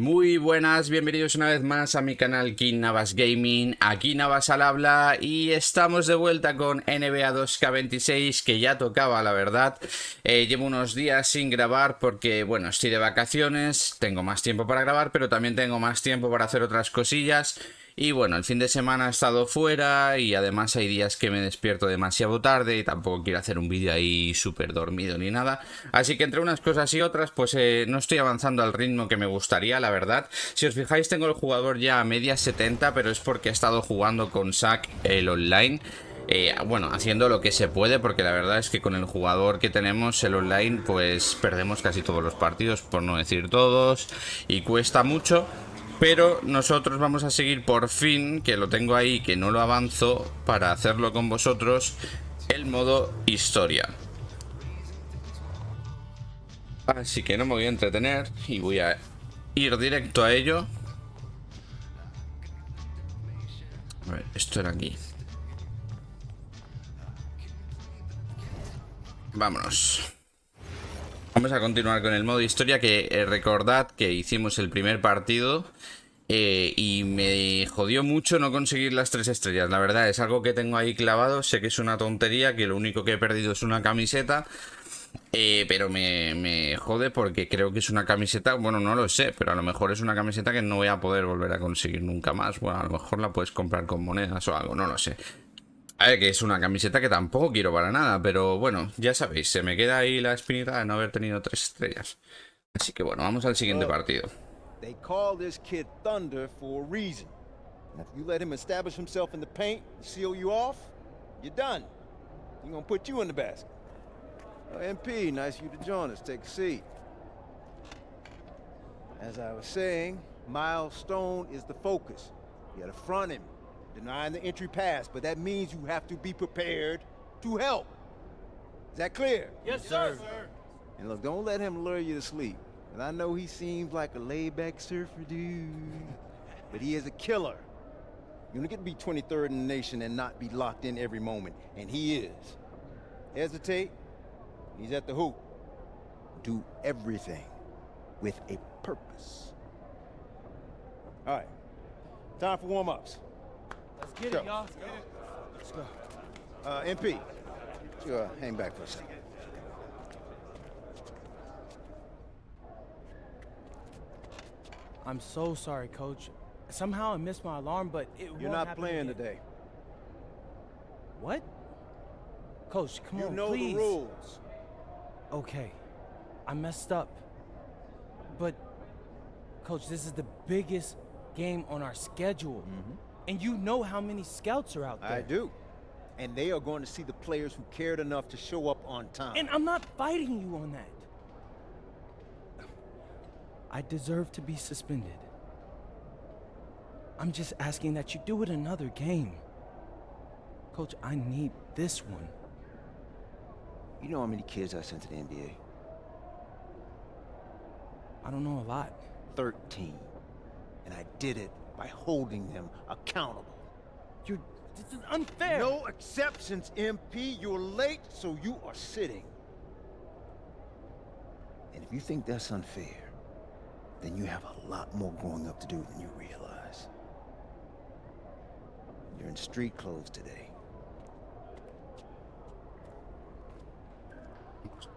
Muy buenas, bienvenidos una vez más a mi canal KingNavasGaming, aquí Navas al habla y estamos de vuelta con NBA 2K26 que ya tocaba la verdad. Llevo unos días sin grabar porque bueno, estoy de vacaciones, tengo más tiempo para grabar pero también tengo más tiempo para hacer otras cosillas. Y bueno, el fin de semana he estado fuera y además hay días que me despierto demasiado tarde y tampoco quiero hacer un vídeo ahí súper dormido ni nada. Así que entre unas cosas y otras pues no estoy avanzando al ritmo que me gustaría, la verdad. Si os fijáis tengo el jugador ya a media 70, pero es porque he estado jugando con Zack el online. Bueno, haciendo lo que se puede, porque la verdad es que con el jugador que tenemos, el online, pues perdemos casi todos los partidos, por no decir todos, y cuesta mucho. Pero nosotros vamos a seguir por fin, que lo tengo ahí, que no lo avanzo, para hacerlo con vosotros, el modo historia. Así que no me voy a entretener y voy a ir directo a ello. A ver, esto era aquí. Vámonos. Vamos a continuar con el modo historia, que recordad que hicimos el primer partido y me jodió mucho no conseguir las 3 estrellas. La verdad es algo que tengo ahí clavado, sé que es una tontería, que lo único que he perdido es una camiseta, pero me jode porque creo que es una camiseta, bueno, no lo sé, pero a lo mejor es una camiseta que no voy a poder volver a conseguir nunca más. Bueno, a lo mejor la puedes comprar con monedas o algo, no lo sé. A ver, que es una camiseta que tampoco quiero para nada, pero bueno, ya sabéis, se me queda ahí la espinita de no haber tenido 3 estrellas. Así que bueno, vamos al siguiente partido. They call this kid Thunder for a reason. And if you let him establish himself in the paint and seal you off, you're done. He's gonna put you in the basket. MP, nice of you to join us. Take a seat. As I was saying, Miles Stone is the focus. You gotta front him, denying the entry pass, but that means you have to be prepared to help. Is that clear? Yes, sir. And look, don't let him lure you to sleep. And I know he seems like a laid-back surfer dude, but he is a killer. You wanna get to be 23rd in the nation and not be locked in every moment, and he is. Hesitate, he's at the hoop. Do everything with a purpose. All right, time for warm-ups. Let's get it, y'all. Let's go. MP, you hang back for a second. I'm so sorry, Coach. Somehow I missed my alarm, but it You're won't not happen playing again. today. What? Coach, come You on, know please. the rules. Okay, I messed up. But, Coach, this is the biggest game on our schedule. And you know how many scouts are out there. I do. And they are going to see the players who cared enough to show up on time. And I'm not fighting you on that. I deserve to be suspended. I'm just asking that you do it another game. Coach, I need this one. You know how many kids I sent to the NBA? I don't know a lot. 13. And I did it by holding them accountable. This is unfair. No exceptions, MP. You're late, so you are sitting. And if you think that's unfair, then you have a lot more growing up to do than you realize. You're in street clothes today.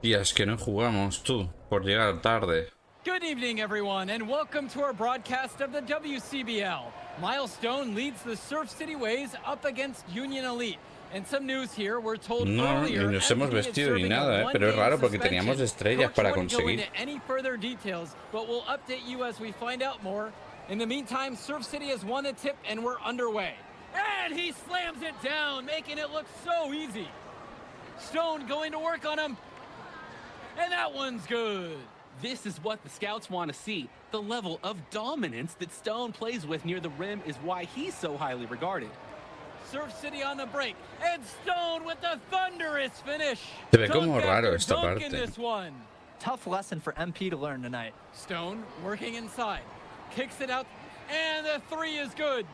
Y es que no jugamos, tú, por llegar tarde. Good evening, everyone, and welcome to our broadcast of the WCBL. Miles Stone leads the Surf City Waves up against Union Elite. And some news here, we're told No, earlier, ni nos hemos MP is vestido ni serving a nada, pero es one-game raro porque suspension. teníamos estrellas Coach para won't go conseguir. into any further details, but we'll update you as we find out more. In the meantime, Surf City has won a tip and we're underway. And he slams it down, making it look so easy. Stone going to work on him. And that one's good. This is what the scouts want to see. The level of dominance that Stone plays with near the rim is why he's so highly regarded. Surf City on the break, and Stone with the thunderous finish. Se ve como Dunk raro after esta dunk parte. in this one. Tough lesson for MP to learn tonight. Stone working inside, kicks it out, and the three is good.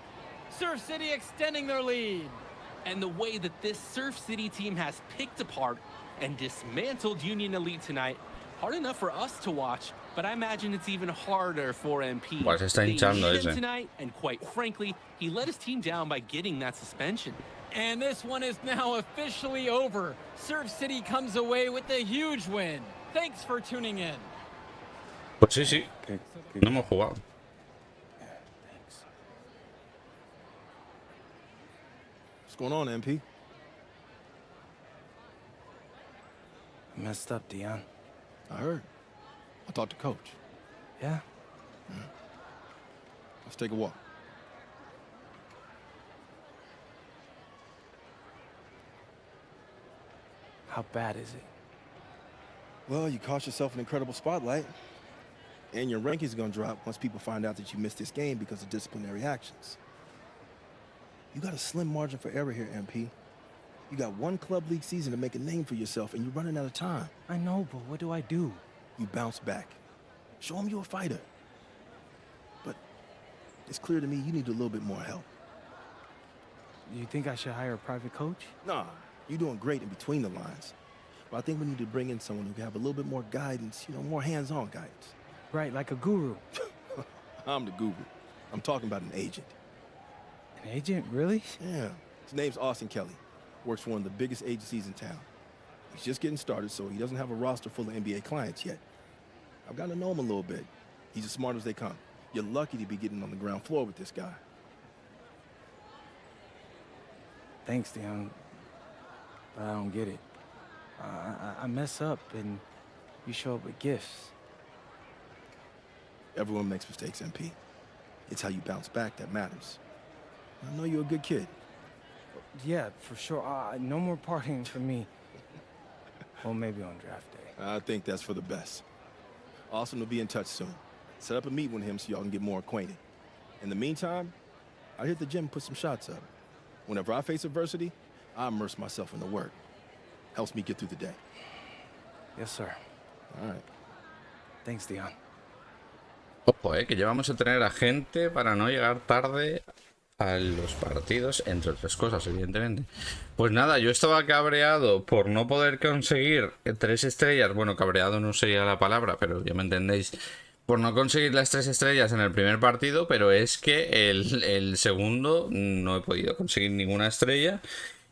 Surf City extending their lead. And the way that this Surf City team has picked apart and dismantled Union Elite tonight, hard enough for us to watch, but but I imagine it's even harder for MP. Pues está They hinchando need him ese. tonight, and quite frankly, he let his team down by getting that suspension. And this one is now officially over. Surf City comes away with a huge win. Thanks for tuning in. Pues sí, sí. No hemos jugado. What's going on, MP? I messed up, Dion. I heard. I talked to Coach. Yeah? Let's take a walk. How bad is it? Well, you cost yourself an incredible spotlight. And your rankings are going to drop once people find out that you missed this game because of disciplinary actions. You got a slim margin for error here, MP. You got one club league season to make a name for yourself, and you're running out of time. I know, but what do I do? You bounce back. Show them you're a fighter. But it's clear to me you need a little bit more help. You think I should hire a private coach? Nah, you're doing great in between the lines. But I think we need to bring in someone who can have a little bit more guidance, more hands-on guidance. Right, like a guru. I'm the guru. I'm talking about an agent. An agent, really? Yeah. His name's Austin Kelly. Works for one of the biggest agencies in town. He's just getting started, so he doesn't have a roster full of NBA clients yet. I've gotten to know him a little bit. He's as smart as they come. You're lucky to be getting on the ground floor with this guy. Thanks, Dion. But I don't get it. I mess up, and you show up with gifts. Everyone makes mistakes, MP. It's how you bounce back that matters. I know you're a good kid. Yeah, for sure. No more partying for me. Well, maybe on draft day. I think that's for the best. Austin will be in touch soon. Set up a meet with him so y'all can get more acquainted. In the meantime, I hit the gym and put some shots up. Whenever I face adversity, I immerse myself in the work. Helps me get through the day. Yes, sir. All right. Thanks, Dion. Ojo, que ya vamos a tener a gente para no llegar tarde a los partidos, entre otras cosas, evidentemente. Pues nada, yo estaba cabreado por no poder conseguir 3 estrellas. Bueno, cabreado no sería la palabra, pero ya me entendéis. Por no conseguir las 3 estrellas en el primer partido, pero es que el segundo no he podido conseguir ninguna estrella.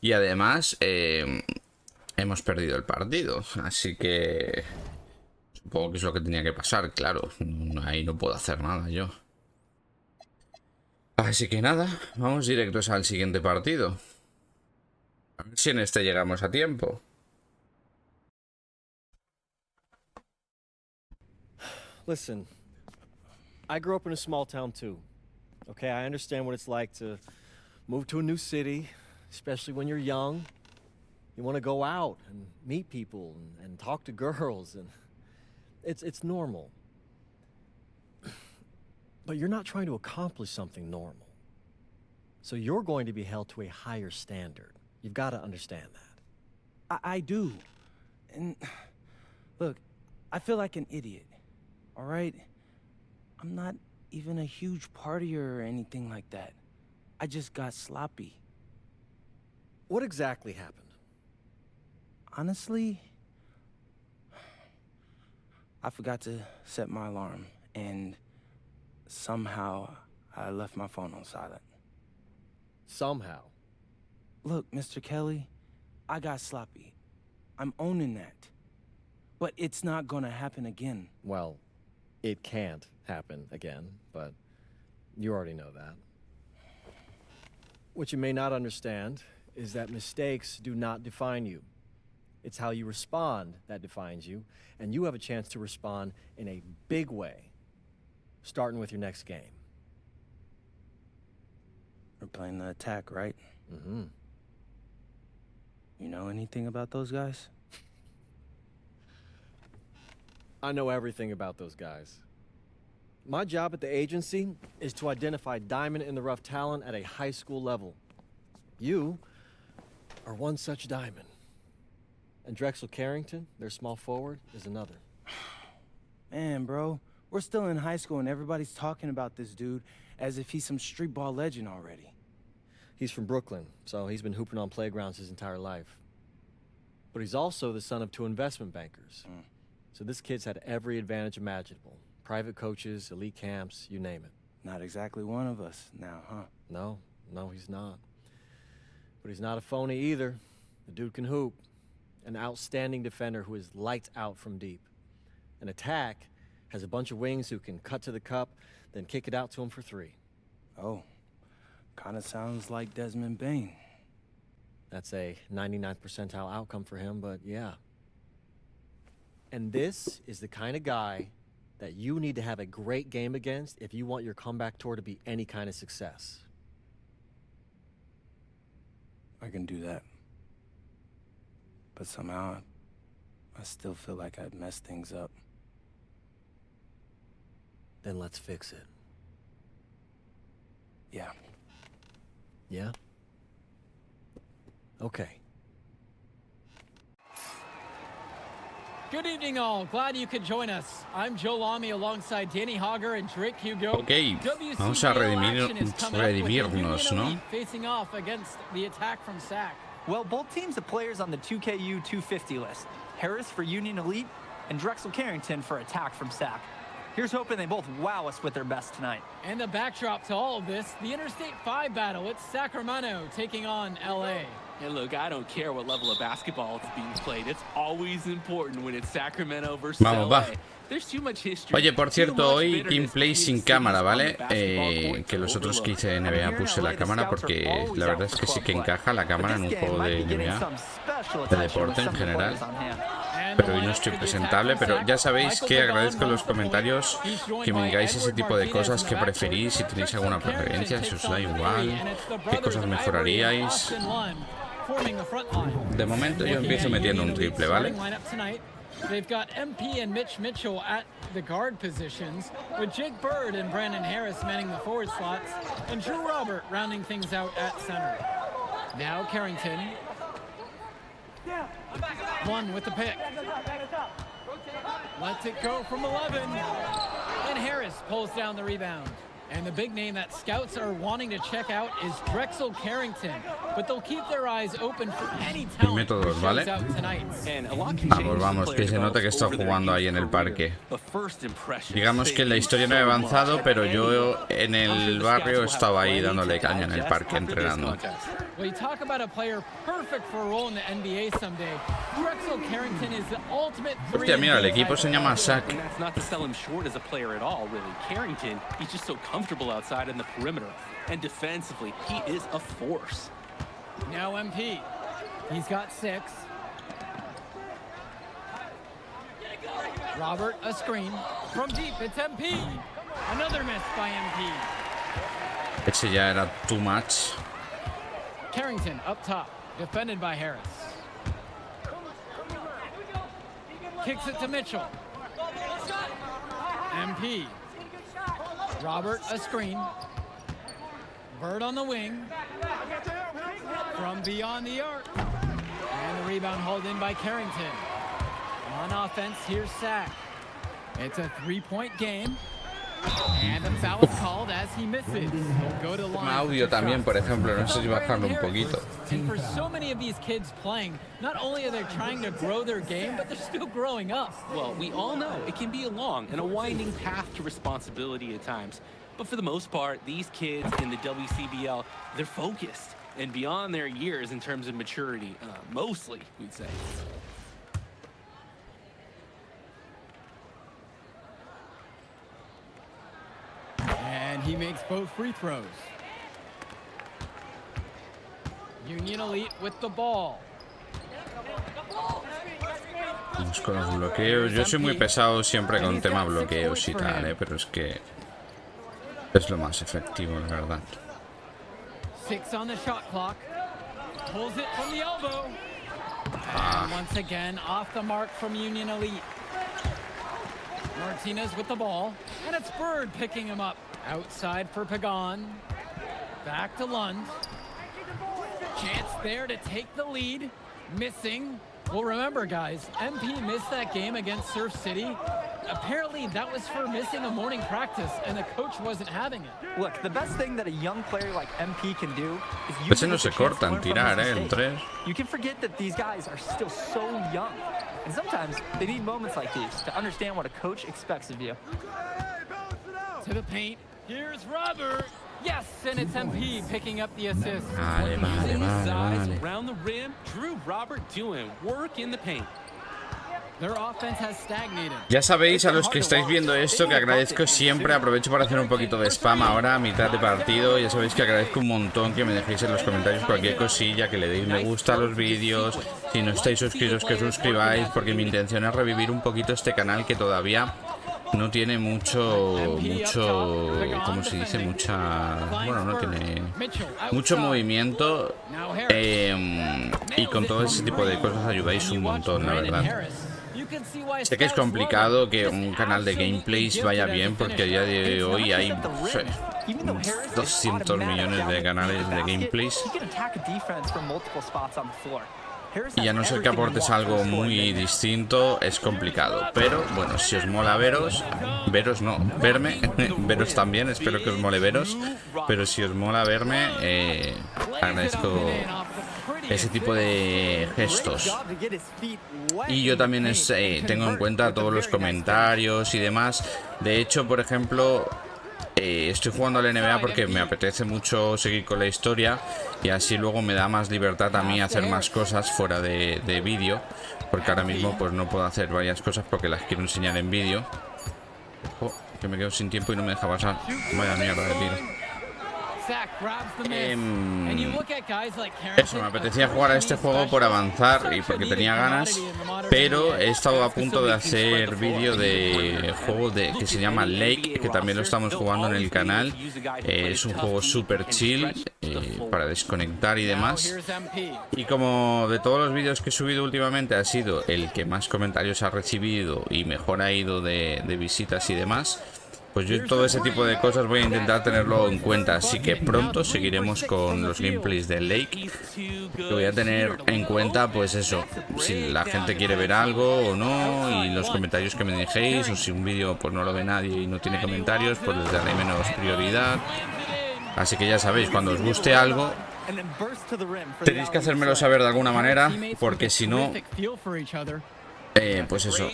Y además hemos perdido el partido. Así que supongo que es lo que tenía que pasar, claro. Ahí no puedo hacer nada yo. Así que nada, vamos directos al siguiente partido. A ver si en este llegamos a tiempo. Listen, I grew up in a small town too. Okay, I understand what it's like to move to a new city, especially when you're young. You want to go out and meet people and talk to girls, and it's normal. But you're not trying to accomplish something normal. So you're going to be held to a higher standard. You've got to understand that. I do. And look, I feel like an idiot. All right? I'm not even a huge partier or anything like that. I just got sloppy. What exactly happened? Honestly, I forgot to set my alarm, and somehow I left my phone on silent. Somehow. Look, Mr. Kelly, I got sloppy. I'm owning that. But it's not gonna happen again. Well, it can't happen again, but you already know that. What you may not understand is that mistakes do not define you. It's how you respond that defines you, and you have a chance to respond in a big way, starting with your next game. We're playing the attack, right? Mm-hmm. You know anything about those guys? I know everything about those guys. My job at the agency is to identify diamond-in-the-rough talent at a high school level. You are one such diamond. And Drexel Carrington, their small forward, is another. Man, bro, we're still in high school and everybody's talking about this dude as if he's some street ball legend already. He's from Brooklyn, so he's been hooping on playgrounds his entire life. But he's also the son of 2 investment bankers. So this kid's had every advantage imaginable. Private coaches, elite camps, you name it. Not exactly one of us now, huh? No, he's not. But he's not a phony either. The dude can hoop. An outstanding defender who is lights out from deep. An attack has a bunch of wings who can cut to the cup, then kick it out to him for 3. Oh, kind of sounds like Desmond Bain. That's a 99th percentile outcome for him, but yeah. And this is the kind of guy that you need to have a great game against if you want your comeback tour to be any kind of success. I can do that. But somehow, I still feel like I'd messed things up. Then let's fix it. Yeah. Yeah? Okay. Good evening, all. Glad you could join us. I'm Joe Lamy alongside Danny Hogger and Drake Hugo. Ok, vamos a redimirnos, ¿no? Facing off against the attack from SAC. Well, both teams have players on the 2KU 250 list. Harris for Union Elite and Drexel Carrington for attack from SAC. Here's hoping they both wow us with their best tonight. And the backdrop to all of this, the Interstate 5 battle. It's Sacramento taking on LA. And look, I don't care what level of basketball is being played. It's always important when it's Sacramento versus Vamos, LA. va. There's too much history. Oye, por cierto, hoy gameplay sin cámara, ¿vale? Que los otros que hice NBA puse la cámara porque la verdad es que sí que encaja la cámara en un juego de NBA, de deporte en general. Pero hoy no estoy presentable, pero ya sabéis que agradezco en los comentarios que me digáis ese tipo de cosas que preferís, si tenéis alguna preferencia, si os da igual, qué cosas mejoraríais. De momento yo empiezo metiendo un triple, ¿vale? They've got MP and Mitch Mitchell at the guard positions, with Jake Bird and Brandon Harris manning the forward slots, and Drew Robert rounding things out at center. Now Carrington. One with the pick. Lets it go from 11. And Harris pulls down the rebound. And the big name that scouts are wanting to check out is Drexel Carrington, but they'll keep their eyes open for any talent who shows out tonight. Vamos, que se nota que está jugando ahí en el parque. Digamos que la historia no ha avanzado, pero yo en el barrio estaba ahí dándole caña en el parque entrenando. Well, you talk about a player perfect for a role in the NBA someday. Drexel Carrington is the ultimate. Hostia, mira, el equipo se llama SAC. And that's not to sell him short as a player at all, really. Carrington, he's just so comfortable outside in the perimeter. And defensively, he is a force. Now MP. He's got 6. Robert, a screen. From deep, it's MP. Another miss by MP. Ese ya era too much. Carrington up top, defended by Harris. Kicks it to Mitchell. MP. Robert, a screen. Bird on the wing. From beyond the arc. And the rebound hauled in by Carrington. On offense, here's Sack. It's a 3-point game. And the foul is called as he misses. Go to the line. Audio también, por ejemplo, no sé si bajarlo un poquito. And for so many of these kids playing, not only are they trying to grow their game, but they're still growing up. Well, we all know it can be a long and a winding path to responsibility at times. But for the most part, these kids in the WCBL, they're focused and beyond their years in terms of maturity, mostly, we'd say. And he makes both free throws. Union Elite with the ball. Vamos con los bloqueos. Yo soy muy pesado siempre con tema bloqueos y tal, pero es que es lo más efectivo, la verdad. 6 on the shot clock. Pulls it from the elbow. And once again, off the mark from Union Elite. Martinez with the ball, and it's Bird picking him up. Outside for Pagan. Back to Lund. Chance there to take the lead. Missing. Well, remember, guys, MP missed that game against Surf City. apparently that was for missing a morning practice and the coach wasn't having it. Look, the best thing that a young player like MP can do is Ese use no it as se a chance corta to en learn from tirar, his en mistakes. tres. You can forget that these guys are still so young. And sometimes they need moments like these to understand what a coach expects of you. To the paint. Here's Robert. Yes, and it's MP picking up the assist. Vale, vale, Using his vale, size vale. around the rim, Drew Robert doing work in the paint. Their offense has stagnated. Ya sabéis, a los que estáis viendo esto, que agradezco siempre. Aprovecho para hacer un poquito de spam ahora a mitad de partido. Ya sabéis que agradezco un montón que me dejéis en los comentarios cualquier cosilla, que le deis me gusta a los vídeos. Si no estáis suscritos, que os suscribáis, porque mi intención es revivir un poquito este canal que todavía no tiene mucho, ¿cómo se dice? Bueno, no tiene mucho movimiento, y con todo ese tipo de cosas ayudáis un montón, la verdad. Sé que es complicado que un canal de gameplays vaya bien, porque a día de hoy hay 200 millones de canales de gameplays. Y a no ser que aportes algo muy distinto, es complicado. Pero bueno, si os mola veros no, verme, veros también, espero que os mole veros. Pero si os mola verme, agradezco ese tipo de gestos. Y yo también tengo en cuenta todos los comentarios y demás. De hecho, por ejemplo, estoy jugando al NBA porque me apetece mucho seguir con la historia, y así luego me da más libertad a mí hacer más cosas fuera de vídeo, porque ahora mismo pues no puedo hacer varias cosas porque las quiero enseñar en vídeo. Ojo, que me quedo sin tiempo y no me deja pasar. Vaya mierda de tiro. Eso, me apetecía jugar a este juego por avanzar y porque tenía ganas, pero he estado a punto de hacer vídeo de juego que se llama Lake, que también lo estamos jugando en el canal. Es un juego super chill, para desconectar y demás. Y como de todos los vídeos que he subido últimamente ha sido el que más comentarios ha recibido y mejor ha ido de visitas y demás, pues yo todo ese tipo de cosas voy a intentar tenerlo en cuenta. Así que pronto seguiremos con los gameplays de Lake. Que voy a tener en cuenta pues eso, si la gente quiere ver algo o no, y los comentarios que me dejéis, o si un vídeo pues no lo ve nadie y no tiene comentarios, pues les daré menos prioridad. Así que ya sabéis, cuando os guste algo tenéis que hacérmelo saber de alguna manera, porque si no, pues eso,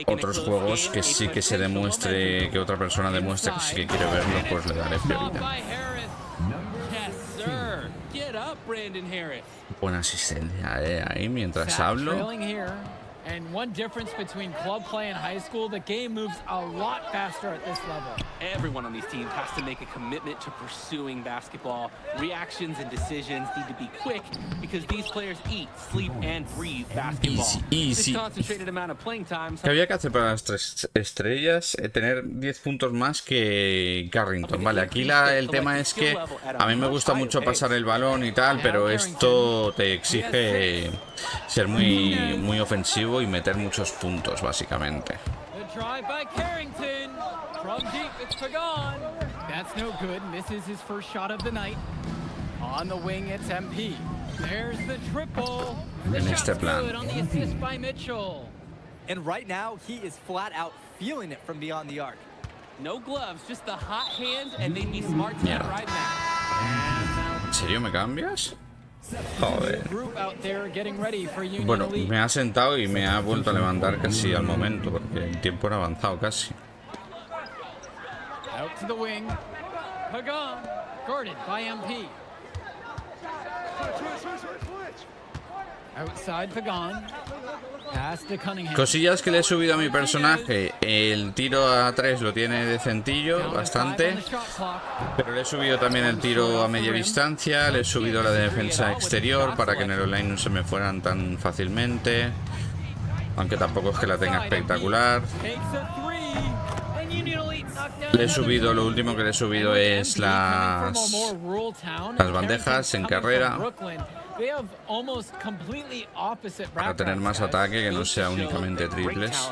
otros juegos que sí que se demuestre, que otra persona demuestre que sí que quiere verlo, pues le daré prioridad. Buena asistencia, ahí mientras hablo. And one difference between club play and high school, the game moves a lot faster at this level. Everyone on these teams has to make a commitment to pursuing basketball. Reactions and decisions need to be quick because these players eat, sleep, and breathe basketball. Easy. This concentrated amount of playing time. ¿Qué había que hacer para las 3 estrellas? Tener 10 puntos más que Carrington. Vale, aquí el tema es que a mí me gusta mucho pasar el balón y tal, pero esto te exige ser muy ofensivo y meter muchos puntos, básicamente. En este plan. And right now he is flat out feeling it from beyond the arc. No gloves, just the hot hand, and they'd be smart to get right now. ¿En serio me cambias? Joder. Bueno, me ha sentado y me ha vuelto a levantar casi al momento, porque el tiempo era avanzado casi. Cosillas que le he subido a mi personaje. El tiro a 3 lo tiene decentillo, bastante. Pero le he subido también el tiro a media distancia. Le he subido la defensa exterior para que en el online no se me fueran tan fácilmente. Aunque tampoco es que la tenga espectacular. Le he subido, lo último que le he subido es las bandejas en carrera, para tener más ataque, que no sea únicamente triples.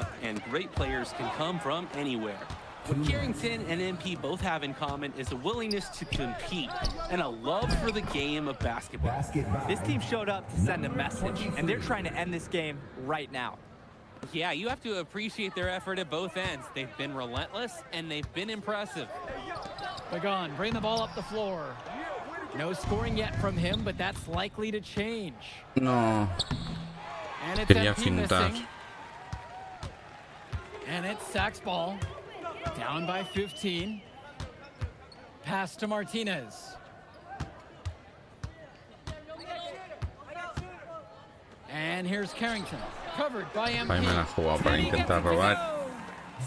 What Carrington and MP both have in common is a willingness to compete and a love for the game of basketball. This team showed up to send a message, and they're trying to end this game right now. Yeah, you have to appreciate their effort at both ends. They've been relentless, and they've been impressive. Pagan, bring the ball up the floor. No scoring yet from him, but that's likely to change. No. And it's Quería MP fintar. missing. And it's Sack's ball. Down by 15. Pass to Martinez. And here's Carrington. Covered by MP. Ahí me la he jugado para intentar robar.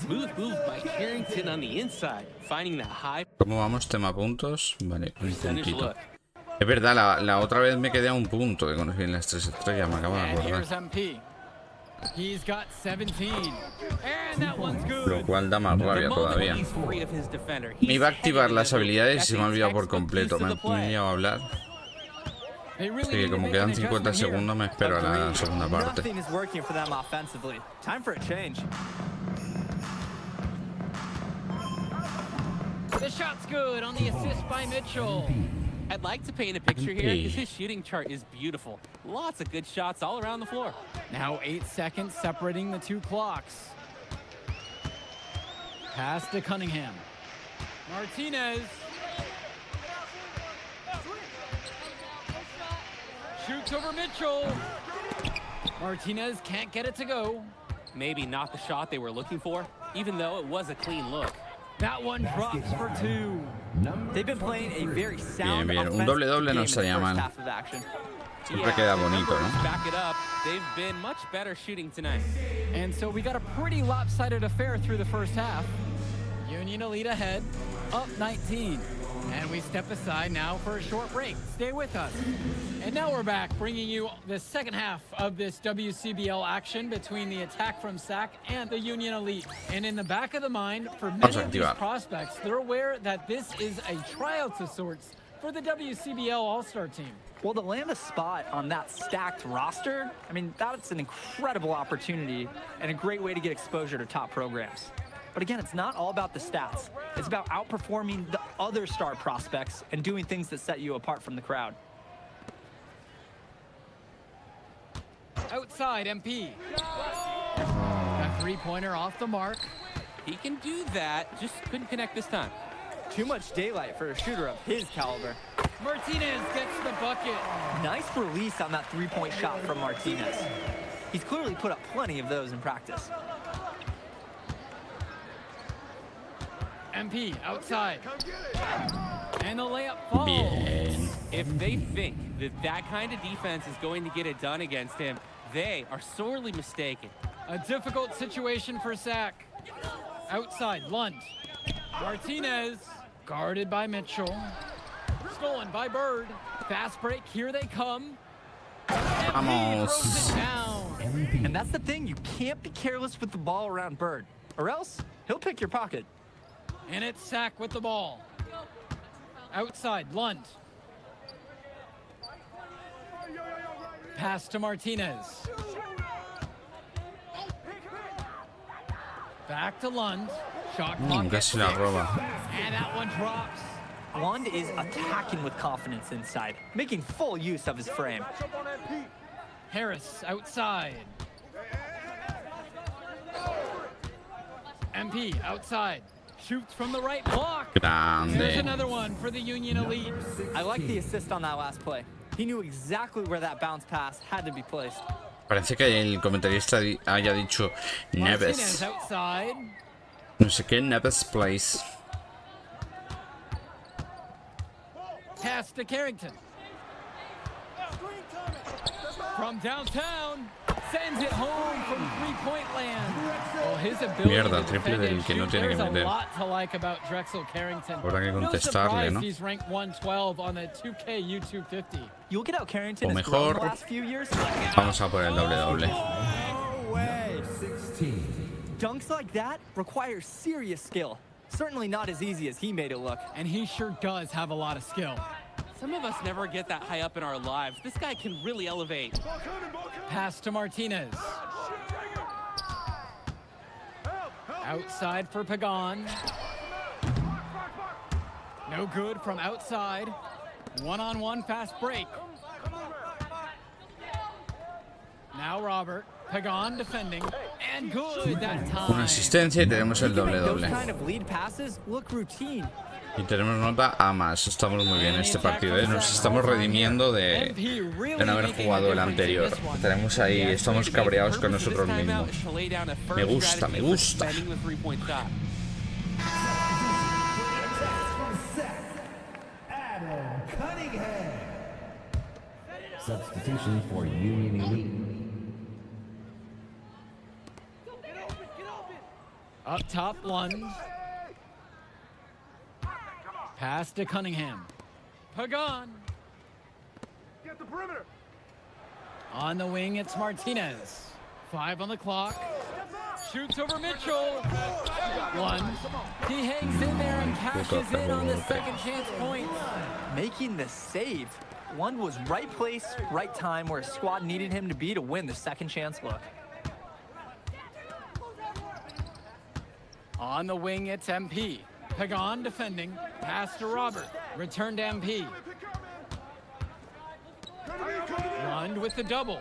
Smooth move by Carrington on the inside, finding the high ¿Cómo vamos? Tema puntos. Vale, un percentage puntito. look. Es verdad, la otra vez me quedé a un punto que conseguí en las 3 estrellas, me acabo de And here's acordar. MP. He's got 17. And that one's Lo good. cual da más The rabia moment todavía. he's free of his defender, Me iba a he's activar heading las into the loop. habilidades y se me ha That's a olvidado por textbook completo. use Me of the he play. ido a hablar. They really Así que need to como make quedan an 50 adjustment here. segundos me espero a la Agreed. segunda parte. Nothing is working for them offensively. Time for a change. The shot's good on the assist by Mitchell. I'd like to paint a picture here because his shooting chart is beautiful. Lots of good shots all around the floor. Now 8 seconds separating the two clocks. Pass to Cunningham. Martinez. Shoots over Mitchell. Martinez can't get it to go. Maybe not the shot they were looking for, even though it was a clean look. That one drops for 2. They've been playing a very sound bien. Un offensive doble-doble no game in the estaría first mal. half of action. Siempre queda the bonito, numbers ¿no? back it up. They've been much better shooting tonight. And so we got a pretty lopsided affair through the first half. Union Elite ahead, up 19. And we step aside now for a short break. Stay with us. And now we're back, bringing you the second half of this WCBL action between the attack from SAC and the Union Elite. And in the back of the mind, for many of these prospects, they're aware that this is a tryout of sorts for the WCBL All-Star team. Well, to land a spot on that stacked roster, I mean, that's an incredible opportunity and a great way to get exposure to top programs. But again, it's not all about the stats. It's about outperforming the other star prospects and doing things that set you apart from the crowd. Outside, MP. A three-pointer off the mark. He can do that, just couldn't connect this time. Too much daylight for a shooter of his caliber. Martinez gets the bucket. Nice release on that three-point shot from Martinez. He's clearly put up plenty of those in practice. MP outside. And the layup falls. Bien. If they think that that kind of defense is going to get it done against him, they are sorely mistaken. A difficult situation for SAC. Outside, Lund. Martinez, guarded by Mitchell. Stolen by Bird. Fast break, here they come. MP throws it down. And that's the thing, you can't be careless with the ball around Bird, or else he'll pick your pocket. And it's SAC with the ball. Outside, Lund. Pass to Martinez. Back to Lund. Shot clock at Casi la 6. roba. And that one drops. Lund is attacking with confidence inside, making full use of his frame. Harris outside. MP outside. Shoots from the right block. There's Grande. another one for the Union Elite. I like the assist on that last play. He knew exactly where that bounce pass had to be placed. Parece que el comentarista haya dicho Martinez Neves. outside. No sé qué, Neves Place. Pass to Carrington. From downtown. Sends it home from three-point land. Well, his ability Mierda, to triple defend del and que no shoot, tiene que there's meter. a lot to like about Drexel Carrington. Habrá que No contestarle, surprise ¿no? he's ranked 112 on the 2K YouTube 50. You look at how Carrington O has grown mejor, the last few years. vamos a por el doble-doble. Dunks like that require serious skill. Certainly not as easy as he made it look. And he sure does have a lot of skill. Some of us never get that high up in our lives. This guy can really elevate. Pass to Martinez. Outside for Pagan. No good from outside. One-on-one fast break. Now Robert. Pagan defending. And good that Una time. asistencia y tenemos el doble Those doble. kind of lead passes look routine. Y tenemos nota a más. Estamos muy bien en este partido, ¿eh? Nos estamos redimiendo de no haber jugado el anterior. Tenemos ahí, estamos cabreados con nosotros mismos. Me gusta, me gusta. Substitution for Union Elite. Up top, lunge. Pass to Cunningham. Pagan. Get the perimeter. On the wing, it's Martinez. 5 on the clock. Shoots over Mitchell. One. He hangs in there and cashes in on the second chance point. Making the save. Lund was right place, right time where his squad needed him to be to win the second chance look. On the wing, it's MP. Pagan defending. Pass to Robert. Return to MP. Lund with the double.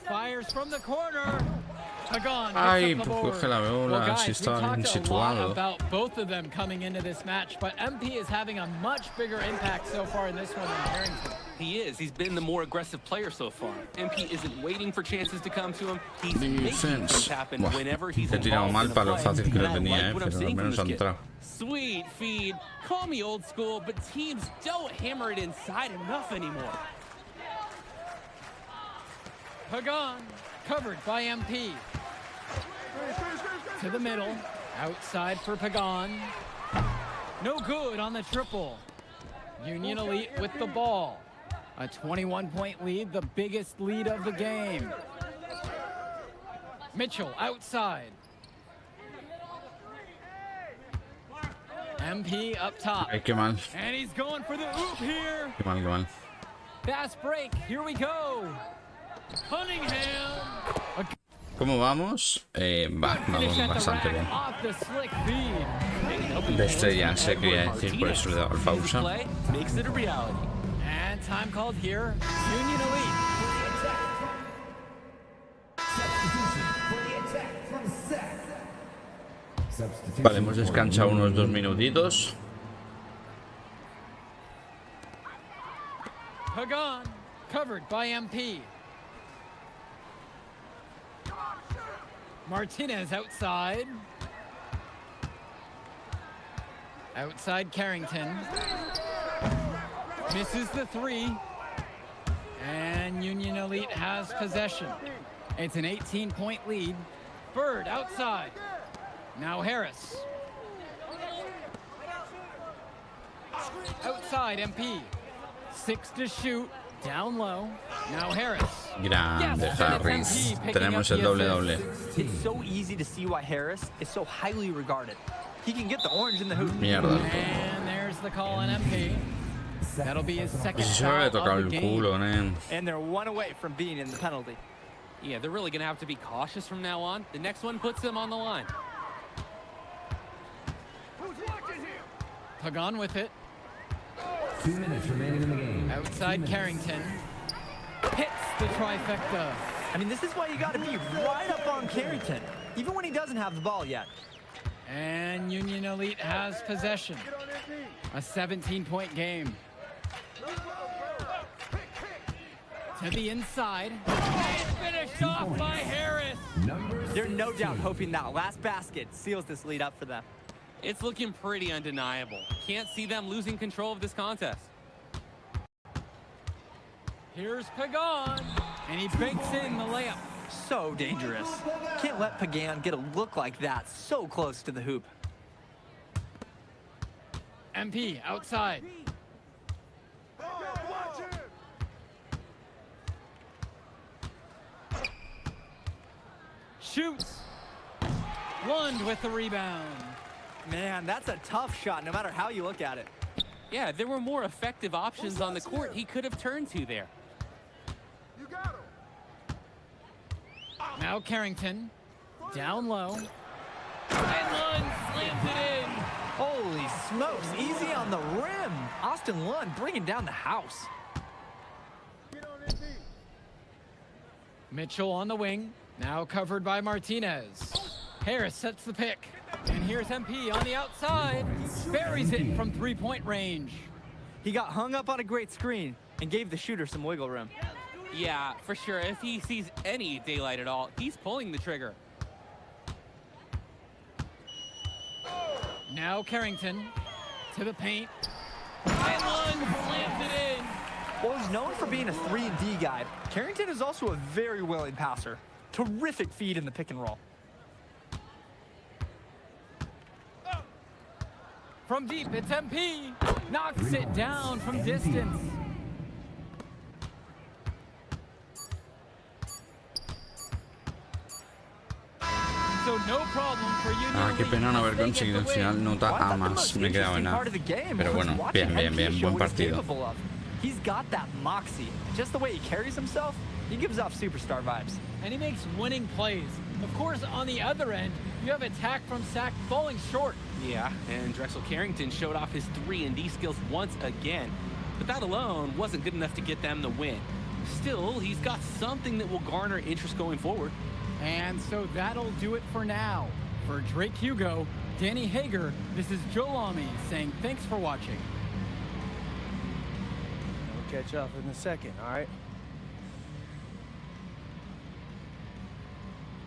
Fires from the corner. Pagan Ay, gets up the pues board. coge la bola, Well, guys, si we está bien talked a lot situado. about both of them coming into this match, but MP is having a much bigger impact so far in this one than Harrington. He is. He's been the more aggressive player so far. MP isn't waiting for chances to come to him. He's making things happen Buah, whenever he's he tirado involved mal in the para lo play. fácil que And lo I tenía, like what I'm pero al seeing from menos this ha kid. entrado. Sweet feed. Call me old school, but teams don't hammer it inside enough anymore. Pagan covered by MP. To the middle, outside for Pagan. No good on the triple. Union Elite with the ball. A 21-point lead, the biggest lead of the game. Mitchell outside. MP up top. Ay, qué mal, And he's going for the oop here. qué mal, qué mal. Fast break, here we go. Cunningham. ¿Cómo vamos? Vamos bastante bien. Off the slick feed. De estrella, sé que iba a decir, por eso le he dado pausa. Play makes it a reality. And time called here. Union Elite. Vale, hemos descansado unos 2 minutitos. Pagan covered by MP. Martinez outside. Outside Carrington. Misses the 3. And Union Elite has possession. It's an 18-point lead. Bird outside. Now Harris. Outside MP. 6 to shoot. Down low. Now Harris. Grande Yes, Harris. picking Tenemos up el the doble assist. doble. It's so easy to see why Harris is so highly regarded. He can get the orange in the hoop. Mierda. And there's the call on MP. That'll be his second Si se había foul tocado of el the game. culo, nen. And they're one away from being in the penalty. Yeah, they're really going to have to be cautious from now on. The next one puts them on the line. Pagan with it. 2 minutes remaining in the game. Outside Carrington. Hits the trifecta. I mean, this is why you got to be right up on Carrington, even when he doesn't have the ball yet. And Union Elite has possession. A 17-point game. To the inside. And finished off by Harris. They're no doubt hoping that last basket seals this lead up for them. It's looking pretty undeniable. Can't see them losing control of this contest. Here's Pagan. And he banks in the layup. So dangerous. Can't let Pagan get a look like that so close to the hoop. MP outside. Shoots. Lund with the rebound. Man, that's a tough shot no matter how you look at it. Yeah, there were more effective options on the court he could have turned to there. Now Carrington. Down low. And Lund slams it in. Holy smokes, easy on the rim. Austin Lund bringing down the house. Mitchell on the wing. Now covered by Martinez. Harris sets the pick. And here's MP on the outside. He buries it from three-point range. He got hung up on a great screen and gave the shooter some wiggle room. Yeah, for sure. If he sees any daylight at all, he's pulling the trigger. Now Carrington to the paint. And one slams it in. While he's known for being a 3-and-D guy, Carrington is also a very willing passer. Terrific feed in the pick and roll. From deep, it's MP. Knocks it down from distance. So no problem for Union qué pena no haber League. conseguido al final nota A más. Me he quedado en A. Pero bueno, bien, buen partido. He's got that moxie. Just the way he carries himself, he gives off superstar vibes. And he makes winning plays. Of course, on the other end, you have attack from Sack falling short. Yeah, and Drexel Carrington showed off his 3-and-D skills once again. But that alone wasn't good enough to get them the win. Still, he's got something that will garner interest going forward. And so that'll do it for now. For Drake Hugo, Danny Hager, this is Joe Lamy saying thanks for watching. We'll catch up in a second, all right?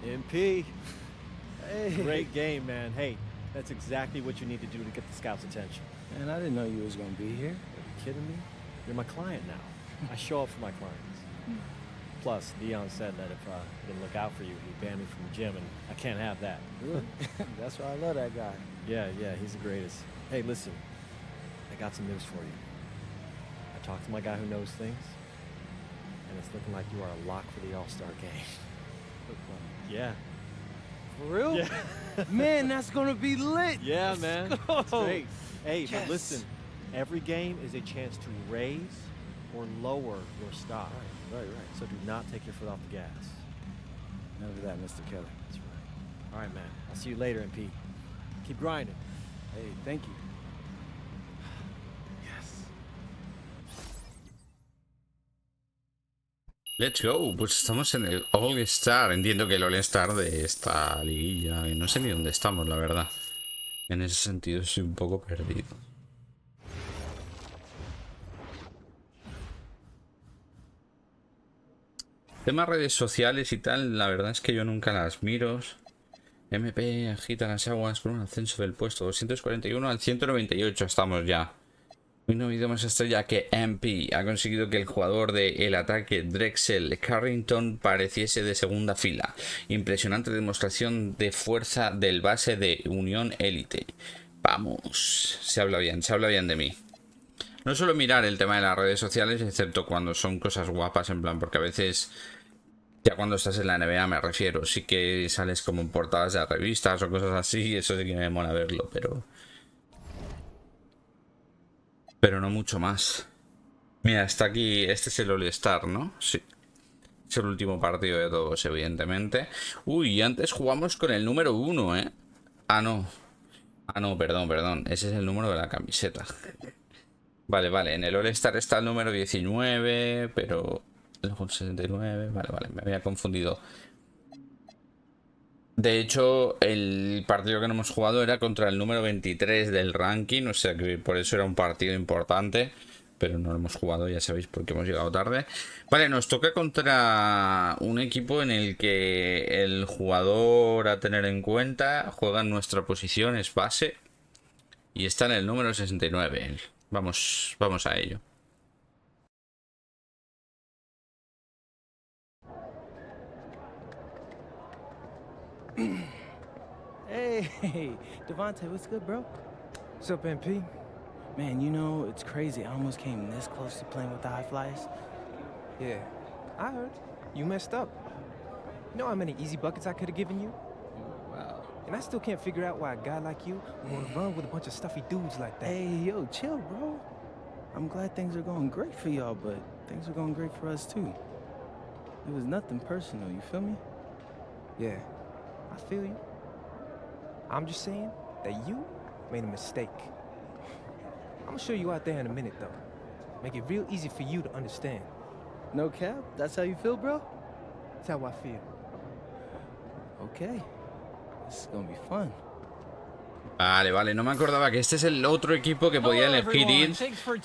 MP. Hey. Great game, man. Hey, that's exactly what you need to do to get the scouts' attention. Man, I didn't know you was gonna be here. Are you kidding me? You're my client now. I show up for my clients. Plus, Dion said that if I didn't look out for you, he'd ban me from the gym, and I can't have that. Really? That's why I love that guy. Yeah, he's the greatest. Hey, listen, I got some news for you. I talked to my guy who knows things, and it's looking like you are a lock for the All-Star game. Yeah. For real? Yeah. Man, that's gonna be lit. Yeah, man. It's great. Hey, Yes. but listen, every game is a chance to raise or lower your stock. Right. So do not take your foot off the gas. Never that, Mr. Kelly. That's right. All right, man. I'll see you later, MP. Keep grinding. Hey, thank you. Let's go. Pues estamos en el All Star. Entiendo que el All Star de esta liguilla. Y no sé ni dónde estamos, la verdad. En ese sentido estoy un poco perdido. Temas redes sociales y tal, la verdad es que yo nunca las miro. MP agita las aguas con un ascenso del puesto 241 al 198 estamos ya. Hoy no ha habido más estrella que MP. Ha conseguido que el jugador del ataque Drexel Carrington pareciese de segunda fila. Impresionante demostración de fuerza del base de Unión Élite. Vamos, se habla bien de mí. No suelo mirar el tema de las redes sociales, excepto cuando son cosas guapas, en plan, porque a veces, ya cuando estás en la NBA me refiero, sí que sales como en portadas de revistas o cosas así, eso sí que me mola verlo, pero no mucho más. Mira, está aquí, este es el All Star, ¿no? Sí. Es el último partido de todos, evidentemente. Uy, antes jugamos con el número 1, ¿eh? Ah, no, perdón. Ese es el número de la camiseta. Vale, en el All Star está el número 19, pero el 69, vale, me había confundido. De hecho, el partido que no hemos jugado era contra el número 23 del ranking, o sea que por eso era un partido importante, pero no lo hemos jugado, ya sabéis, porque hemos llegado tarde. Vale, nos toca contra un equipo en el que el jugador a tener en cuenta juega en nuestra posición, es base, y está en el número 69. Vamos a ello. Hey, Devontae, what's good, bro? What's up, MP? Man, you know, it's crazy. I almost came this close to playing with the High Flyers. Yeah, I heard. You messed up. You know how many easy buckets I could have given you? Wow. And I still can't figure out why a guy like you would run with a bunch of stuffy dudes like that. Hey, yo, chill, bro. I'm glad things are going great for y'all, but things are going great for us, too. It was nothing personal, you feel me? Yeah, I feel you. I'm just saying that you made a mistake. I'm gonna show you out there in a minute, though. Make it real easy for you to understand. No cap? That's how you feel, bro? That's how I feel. Okay. This is gonna be fun. Vale, no me acordaba que este es el otro equipo que podía elegir ir,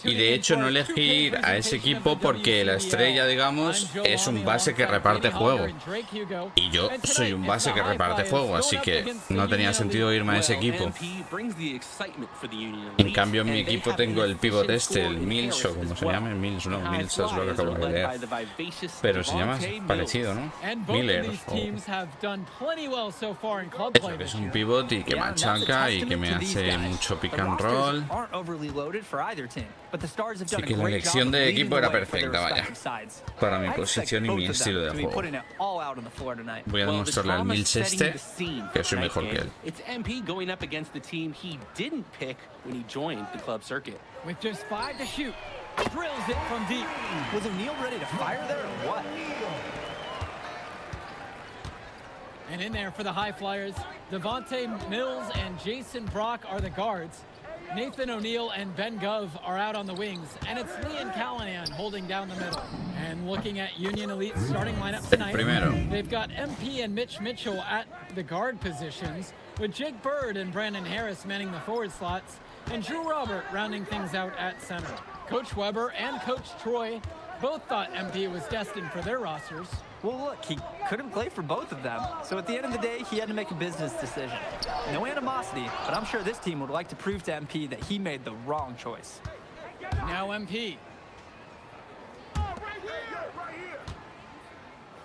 y de hecho no elegí ir a ese equipo porque la estrella, digamos, es un base que reparte juego, y yo soy un base que reparte juego, así que no tenía sentido irme a ese equipo. En cambio en mi equipo tengo el pivot este, el Mills, o como se llame, Mills es lo que acabo de leer, pero se llama parecido, ¿no? Miller, eso, que es un pivot y que machaca y que me hace mucho pick and roll. Así que la elección de equipo era perfecta, vaya, para mi posición y mi estilo de juego. Voy a demostrarle al Mills este que soy mejor que él. And in there for the High Flyers, Devontae Mills and Jason Brock are the guards. Nathan O'Neill and Ben Gov are out on the wings, and it's Liam Callahan holding down the middle. And looking at Union Elite's starting lineup tonight, they've got MP and Mitch Mitchell at the guard positions, with Jake Bird and Brandon Harris manning the forward slots, and Drew Robert rounding things out at center. Coach Weber and Coach Troy both thought MP was destined for their rosters. Well, look, he couldn't play for both of them. So at the end of the day, he had to make a business decision. No animosity, but I'm sure this team would like to prove to MP that he made the wrong choice. Now MP.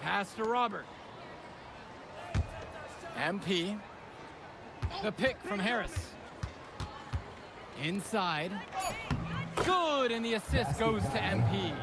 Pass to Robert. MP. The pick from Harris. Inside. Good, and the assist goes to MP.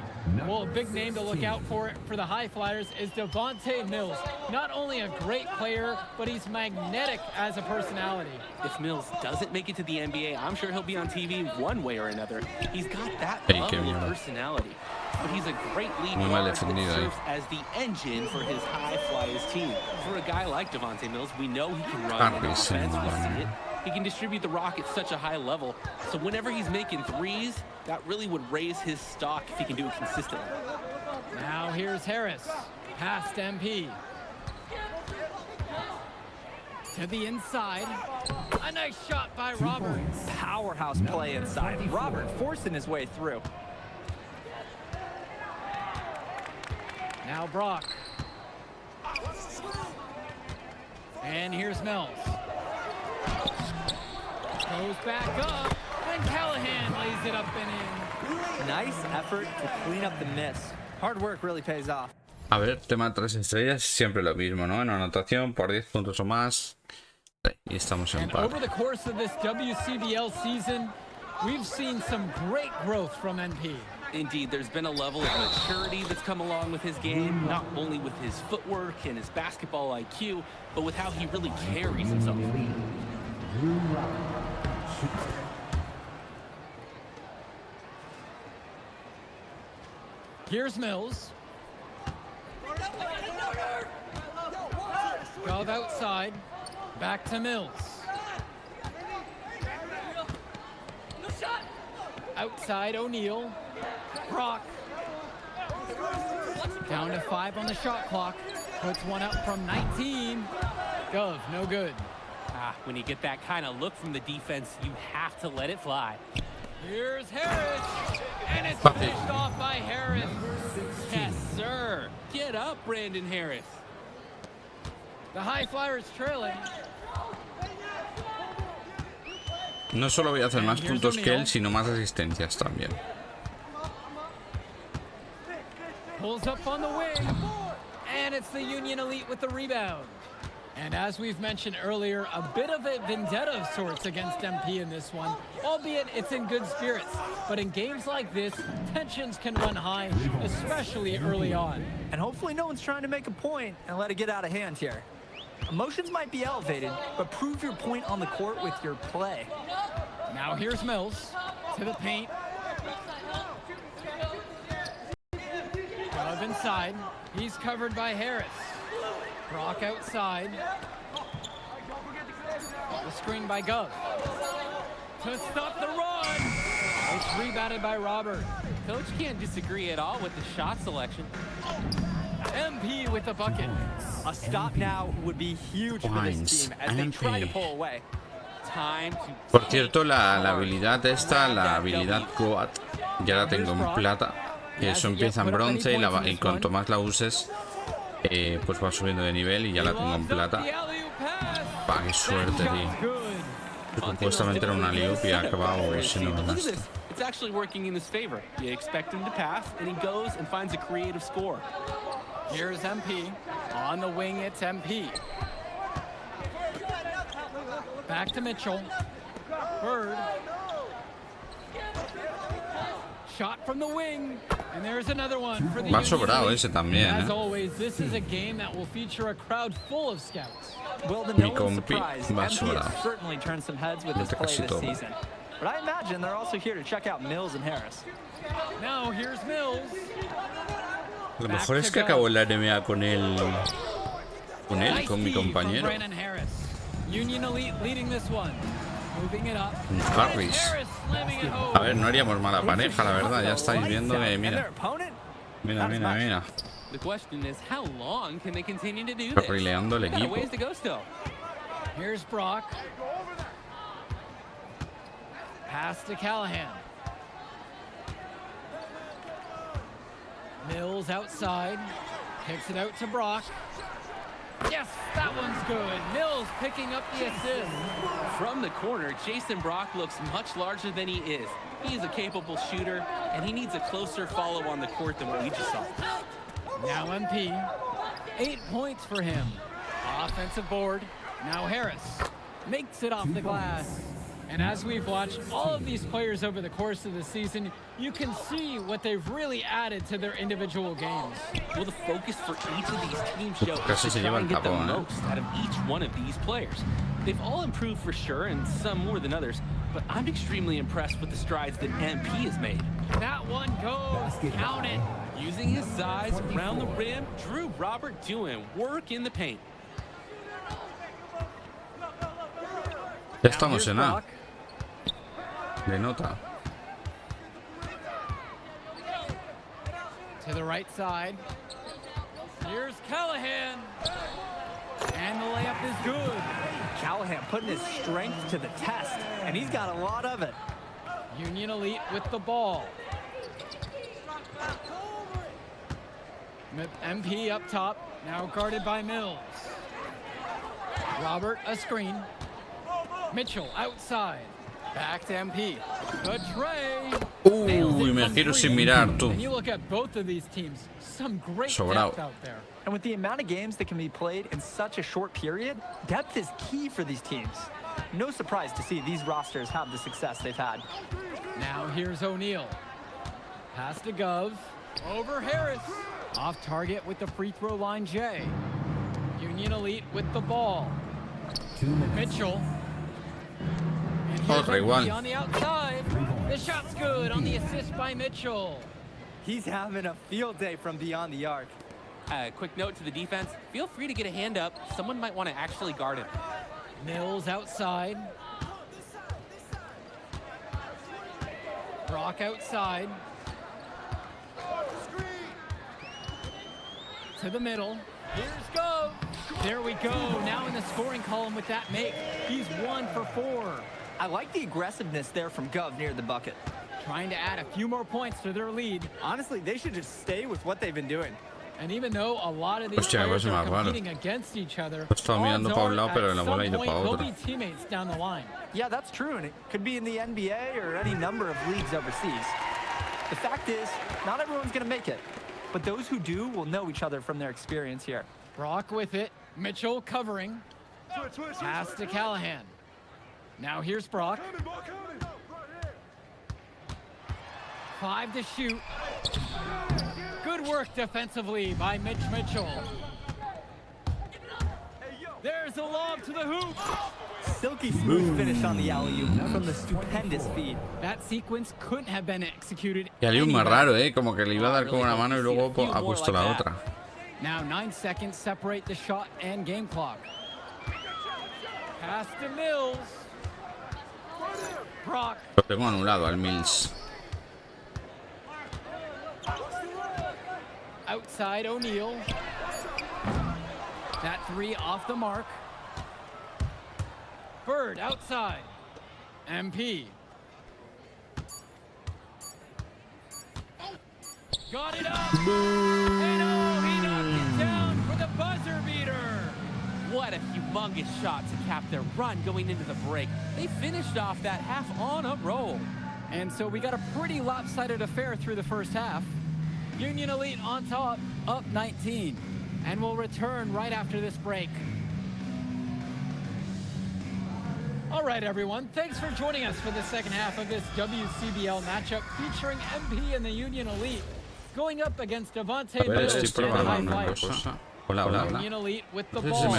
Well, a big name to look out for the High Flyers is Devontae Mills. Not only a great player, but he's magnetic as a personality. If Mills doesn't make it to the NBA, I'm sure he'll be on TV one way or another. He's got that level of personality. But he's a great lead guard that serves as the engine for his High Flyers team. For a guy like Devontae Mills, we know he can run an offense, we see it. He can distribute the rock at such a high level, so whenever he's making threes, that really would raise his stock if he can do it consistently. Now here's Harris, past MP. To the inside, a nice shot by Robert. Powerhouse play inside. Robert forcing his way through. Now Brock. And here's Mills. Goes back up, and Callahan lays it up and in. Nice effort to clean up the miss. Hard work really pays off. A ver, tema 3 estrellas, siempre lo mismo, ¿no? En anotación por 10 puntos o más. Y estamos en par. Over the course of this WCBL season, we've seen some great growth from NP. Indeed, there's been a level of maturity that's come along with his game, not only with his footwork and his basketball IQ, but with how he really carries himself. Here's Mills. Gov outside. Back to Mills. Outside O'Neill. Brock. Down to 5 on the shot clock. Puts one up from 19. Gov, no good. When you get that kind of look from the defense, you have to let it fly. Here's Harris, and it's finished off by Harris. Yes, sir. Get up, Brandon Harris. The High Flyers trailing. No solo voy a hacer más puntos que él, sino más asistencias también. Pulls up on the wing, and it's the Union Elite with the rebound. And as we've mentioned earlier, a bit of a vendetta of sorts against MP in this one, albeit it's in good spirits. But in games like this, tensions can run high, especially early on. And hopefully no one's trying to make a point and let it get out of hand here. Emotions might be elevated, but prove your point on the court with your play. Now here's Mills to the paint. Gov inside. He's covered by Harris. Brock outside. The screen by Gov. To stop the run. It's rebounded by Robert. Coach can't disagree at all with the shot selection. MP with the bucket. A stop now would be huge for this team as they try to pull away. Time to Por cierto, la habilidad esta, la habilidad Goat, ya la tengo en plata. Y eso empieza en bronce y cuanto más la uses, pues va subiendo de nivel y ya la tengo en plata. ¡Bah, qué suerte, tío! Supuestamente era una alley-oop y ha acabado siendo un desastre. It's actually working in his favor. You expect him to pass, and he goes and finds a creative score. Here's MP. On the wing, it's MP. Back to Mitchell. Bird. Shot from the wing. And there's another one for the Va sobrado ese también, As always, this is a game that will feature a crowd full of scouts. Well, the Mi no compi surprise, va MP sobrado. has certainly turned some heads with his play casi this todo. season. But I imagine they're also here to check out Mills and Harris. Now here's Mills. Lo mejor es que acabó en la NBA con él, Nice con mi feed from compañero. Brandon Harris. Union Elite leading this one. Moving it up. Harris. Harris slamming it home. A ver, no haríamos mala pareja, la verdad. Ya estáis viendo que, mira. Mira. The question is, how long can they continue to do this? Carrileando el They've got a equipo. ways to go still. Here's Brock. Pass to Callahan. Mills outside. Kicks it out to Brock. Yes, that one's good. Mills picking up the assist. From the corner, Jason Brock looks much larger than he is. He is a capable shooter, and he needs a closer follow on the court than what we just saw. Now MP. 8 points for him. Offensive board. Now Harris makes it off the glass. And as we've watched all of these players over the course of the season, you can see what they've really added to their individual games. Well, the focus for each of these team shows Casi is se to try lleva and el get the tapón, most out of each one of these players. They've all improved for sure, and some more than others, but I'm extremely impressed with the strides that MP has made. That one goes. Count it. Using his size around the rim, Drew Robert doing work in the paint. Ya estamos en A. De nota. To the right side. Here's Callahan. And the layup is good. Callahan putting his strength to the test, and he's got a lot of it. Union Elite with the ball. MP up top, now guarded by Mills. Robert, a screen. Mitchell outside. Back to MP. The tray. Uy, me giro sin mirar, tú. And you look at both of these teams, some great Sobrado. depth out there. And with the amount of games that can be played in such a short period, depth is key for these teams. No surprise to see these rosters have the success they've had. Now here's O'Neal. Pass to Gov. Over Harris. Off target with the free throw line, Jay. Union Elite with the ball. Mitchell. And here's Otra igual. MP on the outside. The shot's good on the assist by Mitchell. He's having a field day from beyond the arc. Quick note to the defense, feel free to get a hand up. Someone might want to actually guard him. Mills outside. Brock outside. To the middle. Here's Go. There we go. Now in the scoring column with that make. He's 1 for 4. I like the aggressiveness there from Gov near the bucket. Trying to add a few more points to their lead. Honestly, they should just stay with what they've been doing. And even though a lot of these Hostia, players es are más raro. competing against each other, He estado mirando pa' un lado, pero la bola ha at ido some pa' point otro. they'll be teammates down the line. Yeah, that's true, and it could be in the NBA or any number of leagues overseas. The fact is, not everyone's going to make it, but those who do will know each other from their experience here. Brock with it. Mitchell covering. Pass to Callahan. Now here's Brock. 5 to shoot. Good work defensively by Mitch Mitchell. There's a lob to the hoop. Silky smooth finish on the alley-oop from the stupendous feed. That sequence couldn't have been executed. Y hay un más raro, como que le iba a dar con una mano y luego Really ha puesto la otra. Now 9 seconds separate the shot and game clock. Pass to Mills. Brock. Lo tengo anulado al Mills. outside O'Neal. That three off the mark. Bird outside. MP. Got it up. And oh, he knocked it down for the buzzer beater. What a humongous shot to cap their run going into the break. They finished off that half on a roll. And so we got a pretty lopsided affair through the first half. Union Elite on top, up 19. And we'll return right after this break. All right, everyone. Thanks for joining us for the second half of this WCBL matchup featuring MP and the Union Elite going up against Devontae Mills and the High Flyers. Union Elite with the ball.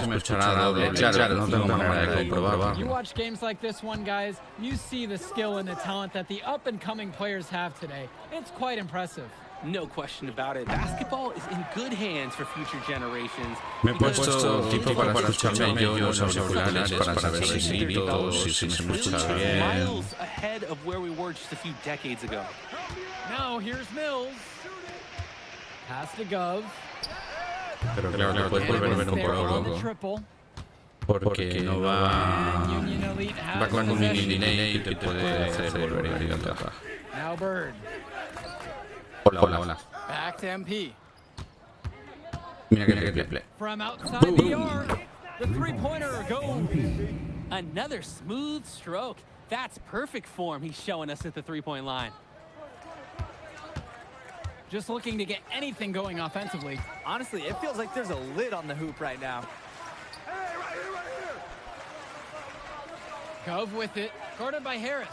You watch games like this one, guys, you see the skill and the talent that the up-and-coming players have today. It's quite impressive. No question about it. Basketball is in good hands for future generations. Me he puesto tipo para escucharme yo los auriculares para saber si grito, si se me escucha bien. Miles ahead of where we were just a few decades ago. Now here's Mills. Pass to Gov. Pero claro, puedes volver un poco loco. Porque no va con un mini delay que te puede hacer volver a ir atrás. Now Bird. Hola. Back to MP. Mira que triple. From outside the arc, the three-pointer goes. Another smooth stroke. That's perfect form he's showing us at the three-point line. Just looking to get anything going offensively. Honestly, it feels like there's a lid on the hoop right now. Hey, right here. Gov with it, guarded by Harris.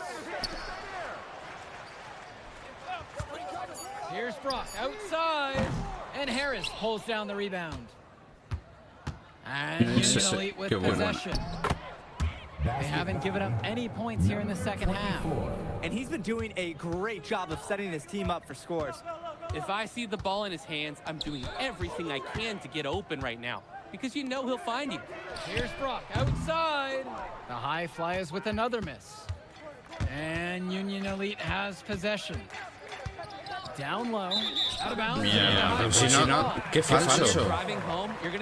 Here's Brock outside, and Harris pulls down the rebound. And Union Elite with possession. They haven't given up any points here in the second half. And he's been doing a great job of setting his team up for scores. If I see the ball in his hands, I'm doing everything I can to get open right now, because you know he'll find you. Here's Brock outside. The High Flyers with another miss. And Union Elite has possession. Down low, out of bounds. Mira, si no, qué falso.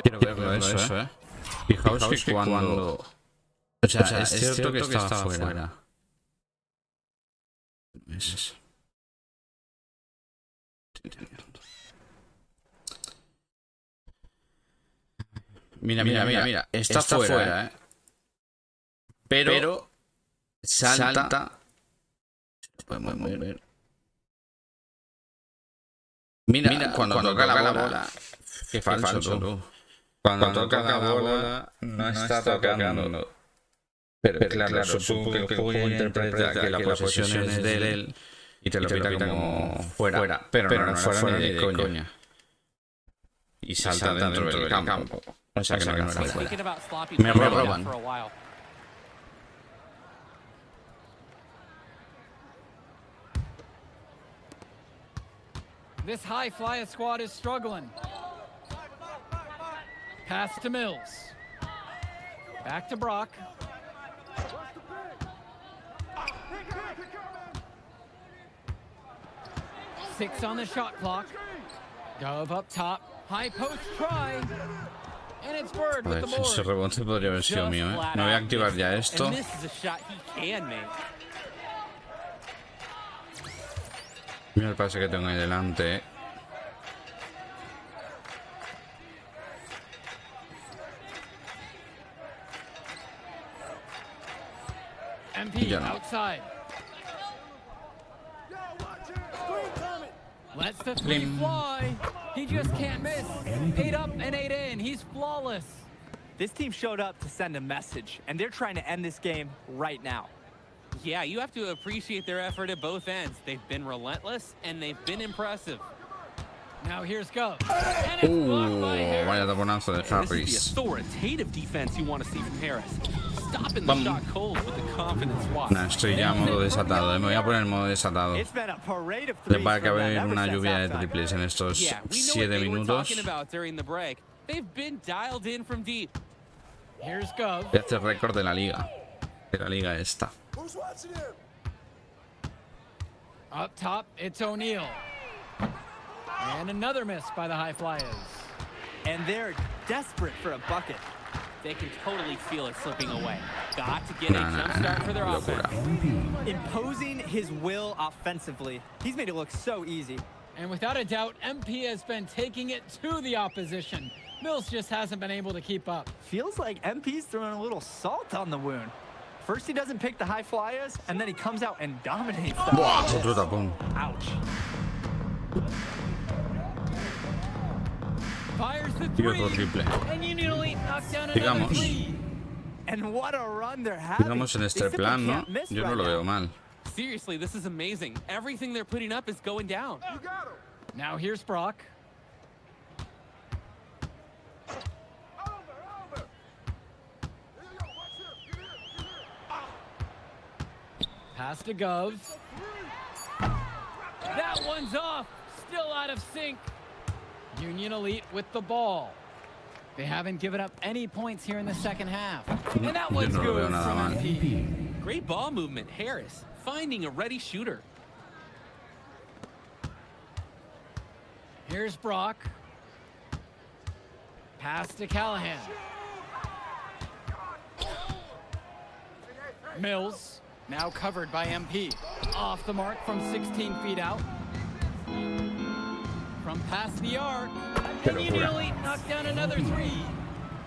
Quiero verlo eso, Fijaos que cuando... O sea, es cierto que estaba fuera. Mira. Está fuera, Pero salta. Podemos ver. Mira, cuando toca la bola. Qué falso, tú. Cuando toca la bola, no está tocando. Pero claro, supongo que el juego interpreta que la posesión es de él y te lo pita como fuera. Pero no es fuera ni de coña. Y salta dentro del campo. O sea que no era fuera. Me roban. This High Flyer squad is struggling. Pass to Mills. Back to Brock. Six on the shot clock. Gov up top. High post try. And it's Bird with the board. Ese rebote podría haber sido mío, Me voy a activar ya esto. Mira el pase que tengo ahí delante. MP outside. Lets the three fly. He just can't miss. 8 up and 8 in. He's flawless. This team showed up to send a message, and they're trying to end this game right now. Yeah, you have to appreciate their effort at both ends. They've been relentless, and they've been impressive. Now here's Gov. And it's blocked by Harris. Vaya taponazo de Harris. This is the authoritative defense you want to see from Harris. Stopping the shot cold with the confidence walk. Nah, estoy ya en modo desatado. Me voy a poner en modo desatado. Le va a caber una lluvia de triples en estos 7 minutos. They've been dialed in from deep. Here's Gov. Voy a hacer récord de la liga. De la liga esta. Up top, it's O'Neal. And another miss by the High Flyers. And they're desperate for a bucket. They can totally feel it slipping away. Got to get a jump start for their offense. Imposing his will offensively. He's made it look so easy. And without a doubt, MP has been taking it to the opposition. Mills just hasn't been able to keep up. Feels like MP's throwing a little salt on the wound. First he doesn't pick the High Flyers, and then he comes out and dominates them. Buah, otro tapón. Ouch. Fires the Tío, three. otro triple. And Union Elite knocks down another Digamos. three. And what a run they're having. Digamos en They este simply plan, ¿no? can't miss Yo no right lo now. veo mal. Seriously, this is amazing. Everything they're putting up is going down. Now here's Brock. Pass to Gov. That one's off. Still out of sync. Union Elite with the ball. They haven't given up any points here in the second half. And that Yo one's no lo veo good nada from mal. MP. Great ball movement. Harris finding a ready shooter. Here's Brock. Pass to Callahan. Mills, now covered by MP. Off the mark from 16 feet out. From past the arc. And Union Elite knocked down another three.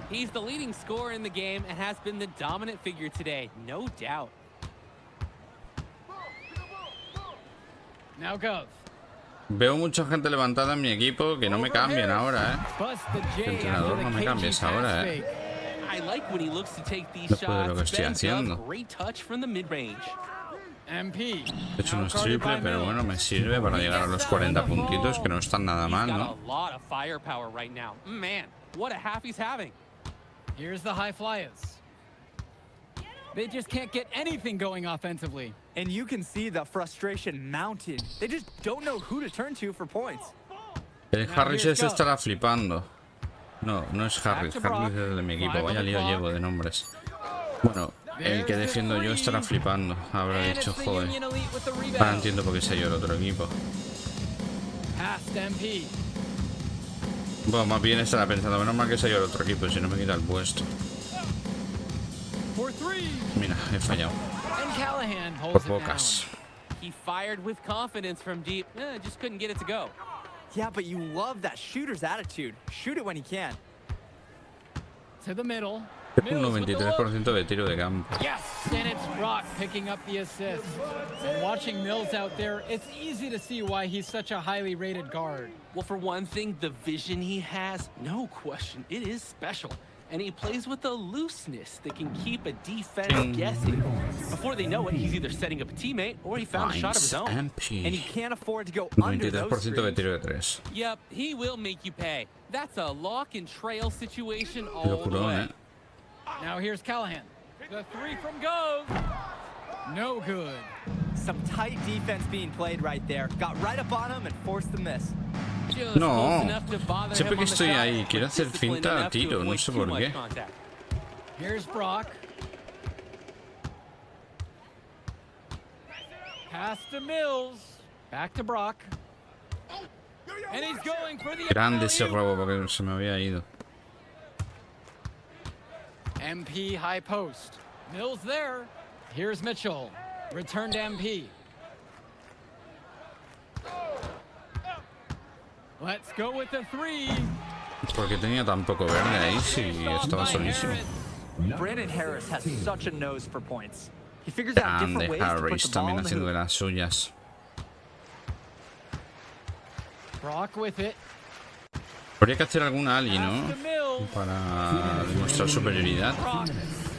He's the leading scorer in the game and has been the dominant figure today, no doubt. Now Gov. Veo mucha gente levantada en mi equipo que no me cambien ahora, Bust the J El entrenador, after the no me cagey cambies pass ahora, fake. I like when he looks to take these Después de lo que shots. estoy Ben haciendo. Dove, great touch from the mid-range. MP. He hecho now unos guarded by triple, pero Mills. bueno, me sirve para llegar a los 40 puntitos, que no están nada He's mal, got ¿no? a lot of firepower right now. Man, what a half he's having. Here's the High Flyers. They just can't get anything going offensively. And you can see the frustration mounted. They just don't know who to turn to for points. El Harris ese estará flipando. No, no es Harris. Harris es el de mi equipo. Vaya lío llevo de nombres. Bueno, el que defiendo yo estará flipando. Habrá And dicho, it's the joder. Union Elite with the Ahora rebound. entiendo por qué se yo el otro equipo. Past MP. Bueno, más bien estará pensando, menos mal que se yo el otro equipo, si no me quita el puesto. For three. Mira, he fallado. And Callahan Por pulls it pocas. down. He fired with confidence from deep. Just couldn't get it to go. Yeah, but you love that shooter's attitude. Shoot it when he can. To the middle. Tengo un Mills with the look. 93% de tiro de campo. Yes, and it's Brock picking up the assist. And watching Mills out there, it's easy to see why he's such a highly rated guard. Well, for one thing, the vision he has, no question, it is special. And he plays with a looseness that can keep a defense guessing. Before they know it, he's either setting up a teammate or he found a shot of his own. And he MP. can't afford to go under those 93% de screens. tiro de 3. Yep, he will make you pay. That's a lock and trail situation Qué all the locurón, way. ¿eh? Now here's Callahan. The three from Gove. No good. Some tight defense being played right there. Got right up on him and forced the miss. Just No. close enough to bother Siempre him que on the estoy shot, ahí, quiero but hacer disciplined finta a enough to tiro, no avoid sé too por much qué. contact. Here's Brock. Pass to Mills. Back to Brock. And he's going for the Grande ese alley-oop. robo porque se me había ido. MP high post. Mills there. Here's Mitchell. Return to MP. Let's go with the three. Porque tenía tan poco verde ahí si estaba solísimo. Brandon Harris has such a nose for points. He figures out different Grande ways to put Harris the ball también in the haciendo de hoop. las suyas. Brock with it. Habría que hacer alguna ali, Pass ¿no? to Mills. Para demostrar superioridad. Brock.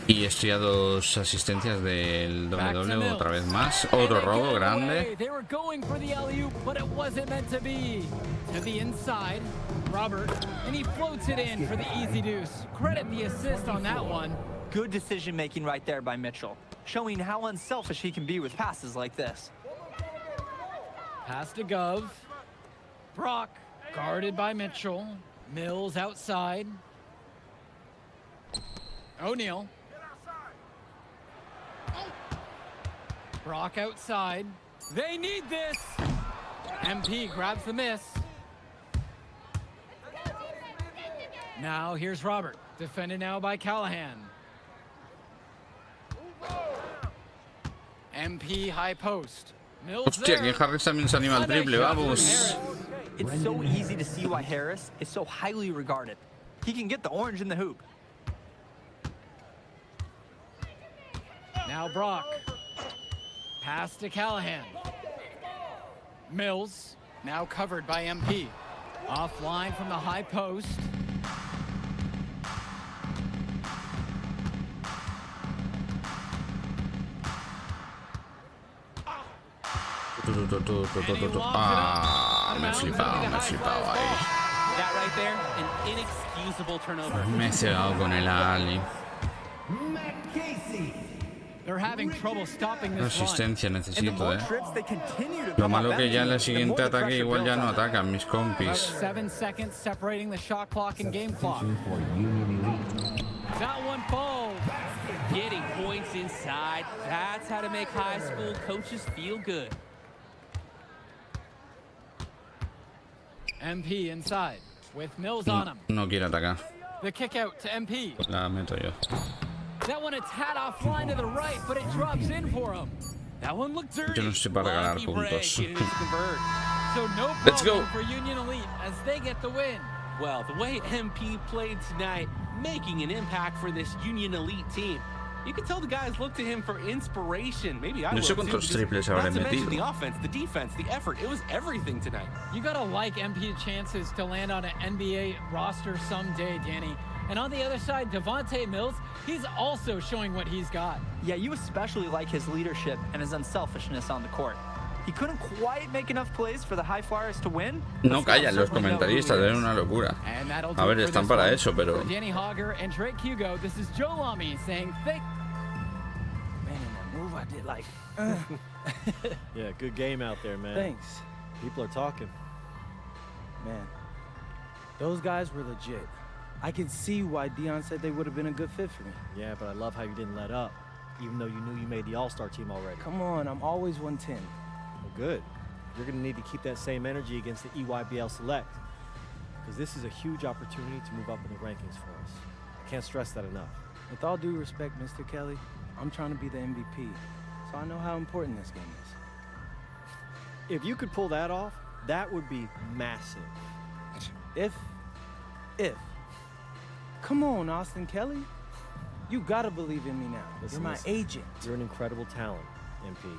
Y estoy a 2 asistencias del Back to W Mills. otra vez más. And Otro they robo get it grande. away. They were going for the alley-oop, but it wasn't meant to be. To the inside, Robert, and he floats it in for the easy deuce. Credit the assist on that one. Good decision making right there by Mitchell, showing how unselfish he can be with passes like this. Pass to Gov. Brock, guarded by Mitchell. Mills outside. O'Neal. Brock outside. They need this. MP grabs the miss. Now here's Robert, defended now by Callahan. MP high post. Mills Hostia, que there. Harris también se anima al triple, vamos. It's so easy to see why Harris is so highly regarded. He can get the orange in the hoop. Now Brock. Pass to Callahan. Mills, now covered by MP. Offline from the high post. Ah, me he flipado ahí. That right there, an inexcusable turnover. Me he cegado con el Ali. They're having trouble stopping this run. Resistencia necesito, Trips, they continue to Lo come malo up que ya en la empty, the siguiente more the ataque pressure igual ya builds no on them. atacan mis About compis. 7 seconds separating the shot clock and game clock. Substitution for Union Elite. That one falls. Getting points inside, that's how to make high school coaches feel good. MP inside with Mills on him. No quiere atacar. The kick out to MP. Pues la meto yo. That one a tad offline to the right, but it drops in for him. That one looked dirty. Yo no estoy para ganar Lucky break, puntos. getting it to convert. So no Let's go. problem for Union Elite as they get the win. Well, the way MP played tonight, making an impact for this Union Elite team. You can tell the guys look to him for inspiration. Maybe I No will sé too, cuántos because triples not habré to mention metido. the offense, the defense, the effort. It was everything tonight. You gotta like MP's chances to land on an NBA roster someday, Danny. And on the other side, Devontae Mills, he's also showing what he's got. Yeah, you especially like his leadership and his unselfishness on the court. He couldn't quite make enough plays for the High Flyers to win. No but callan los certainly know who he comentaristas, is. es una locura. And that'll A do ver, it for están this para one. eso, pero... For Danny Hogger and Drake Hugo, this is Joe Lamy saying thank... Man, in that move I did like, Yeah, good game out there, man. thanks. People are talking. Man, those guys were legit. I can see why Dion said they would have been a good fit for me. Yeah, but I love how you didn't let up, even though you knew you made the All-Star team already. Come on, I'm always 110. Well, good. You're going to need to keep that same energy against the EYBL Select, because this is a huge opportunity to move up in the rankings for us. I can't stress that enough. With all due respect, Mr. Kelly, I'm trying to be the MVP, so I know how important this game is. If you could pull that off, that would be massive. If. Come on, Austin Kelly. You gotta believe in me now. Listen, You're my listen. agent. You're an incredible talent, MP.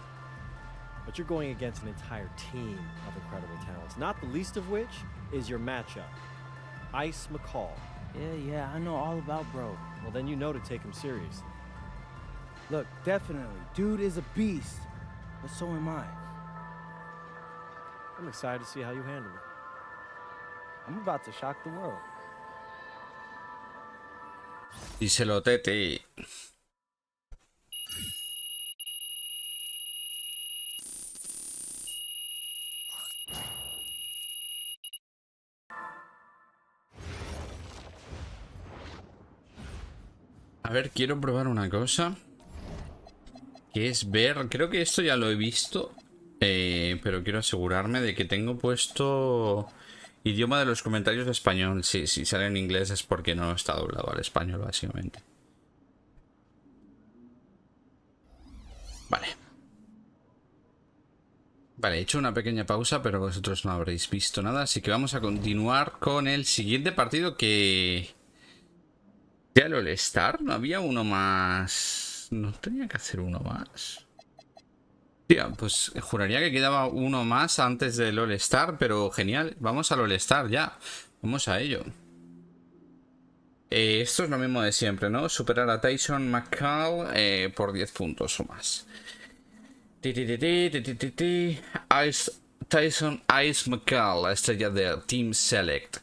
But you're going against an entire team of incredible talents, not the least of which is your matchup, Ice McCall. Yeah, I know all about bro. Well, then you know to take him seriously. Look, definitely, dude is a beast, but so am I. I'm excited to see how you handle it. I'm about to shock the world. Díselo, Tete. A ver, quiero probar una cosa. Que es ver... Creo que esto ya lo he visto. Pero quiero asegurarme de que tengo puesto... Idioma de los comentarios de español. Sí, si sale en inglés es porque no está doblado al español, básicamente. Vale. Vale, he hecho una pequeña pausa, pero vosotros no habréis visto nada. Así que vamos a continuar con el siguiente partido que... ¿Ya el All-Star? ¿No había uno más? ¿No tenía que hacer uno más? Tía, pues juraría que quedaba uno más antes del All-Star, pero genial. Vamos al All-Star ya. Vamos a ello. Esto es lo mismo de siempre, ¿no? Superar a Tyson McCall por 10 puntos o más. Tyson Ice McCall, la estrella de Team Select.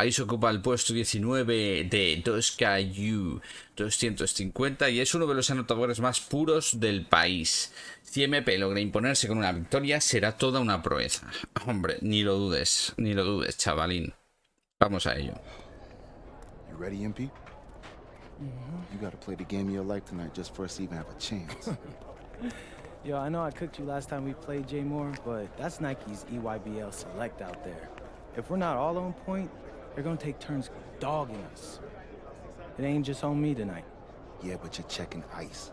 Ice ocupa el puesto 19 de 2KU 250 y es uno de los anotadores más puros del país. Si MP logra imponerse con una victoria, será toda una proeza. Hombre, ni lo dudes, chavalín. Vamos a ello. You ready, MP? You gotta play the game of your life tonight just for us to even have a chance. Yo, I know I cooked you last time we played J Moore, but that's Nike's EYBL Select out there. If we're not all on point, they're gonna take turns dogging us. It ain't just on me tonight. Yeah, but you're checking ice.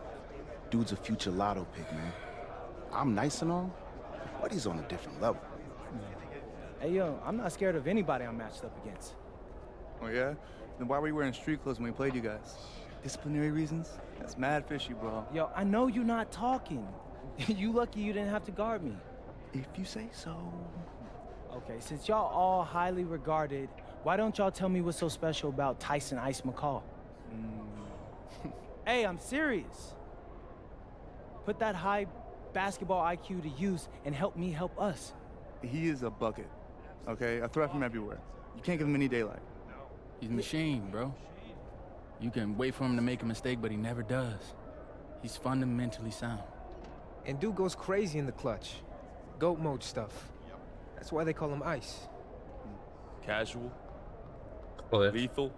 Dude's a future lotto pick, man. I'm nice and all, but he's on a different level. Hey, yo, I'm not scared of anybody I'm matched up against. Oh, yeah? Then why were you wearing street clothes when we played you guys? Disciplinary reasons? That's mad fishy, bro. Yo, I know you're not talking. You lucky you didn't have to guard me. If you say so. Okay, since y'all all highly regarded, why don't y'all tell me what's so special about Tyson Ice McCall? Hey, I'm serious. Put that high basketball IQ to use and help me help us. He is a bucket, okay? A threat from everywhere. You can't give him any daylight. He's a machine, bro. You can wait for him to make a mistake, but he never does. He's fundamentally sound. And dude goes crazy in the clutch. Goat mode stuff. That's why they call him Ice. Casual. Joder. Lethal.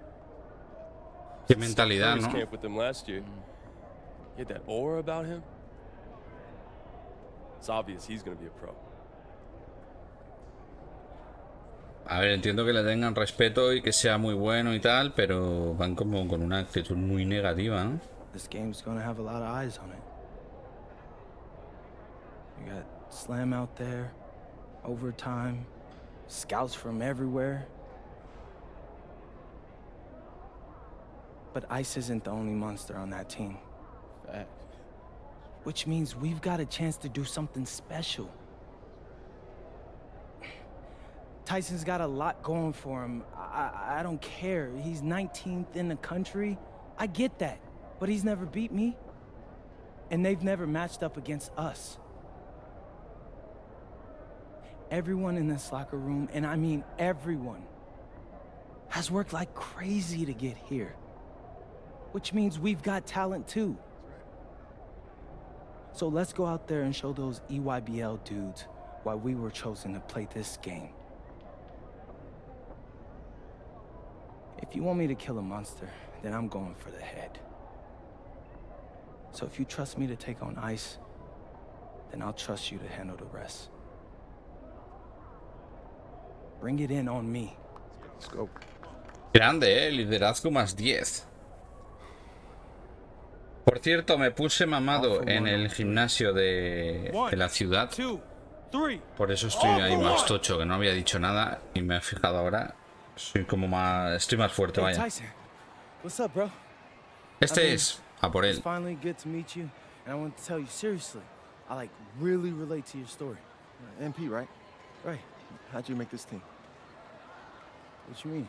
Qué mentalidad, Spurs ¿no? camp with him last year. He had that aura about him. It's obvious he's gonna be a pro. A ver, entiendo que le tengan respeto y que sea muy bueno y tal, pero van como con una actitud muy negativa, ¿no? This game's gonna have a lot of eyes on it. You got Slam out there, overtime, scouts from everywhere. But Ice isn't the only monster on that team. Facts. Which means we've got a chance to do something special. Tyson's got a lot going for him. I don't care. He's 19th in the country. I get that. But he's never beat me. And they've never matched up against us. Everyone in this locker room, and I mean everyone, has worked like crazy to get here. Which means we've got talent too. So let's go out there and show those EYBL dudes why we were chosen to play this game. If you want me to kill a monster, then I'm going for the head. So if you trust me to take on Ice, then I'll trust you to handle the rest. Bring it in on me. Let's go. Grande, liderazgo más 10. Por cierto, me puse mamado en el gimnasio de la ciudad. Por eso estoy ahí más tocho, que no había dicho nada y me he fijado ahora. Soy como más... Estoy más fuerte, vaya. What's up, bro? Este es a por él. It's finally good to meet you, and I want to tell you seriously, I like really relate to your story. MP, right? Right. How'd you make this team? What you mean?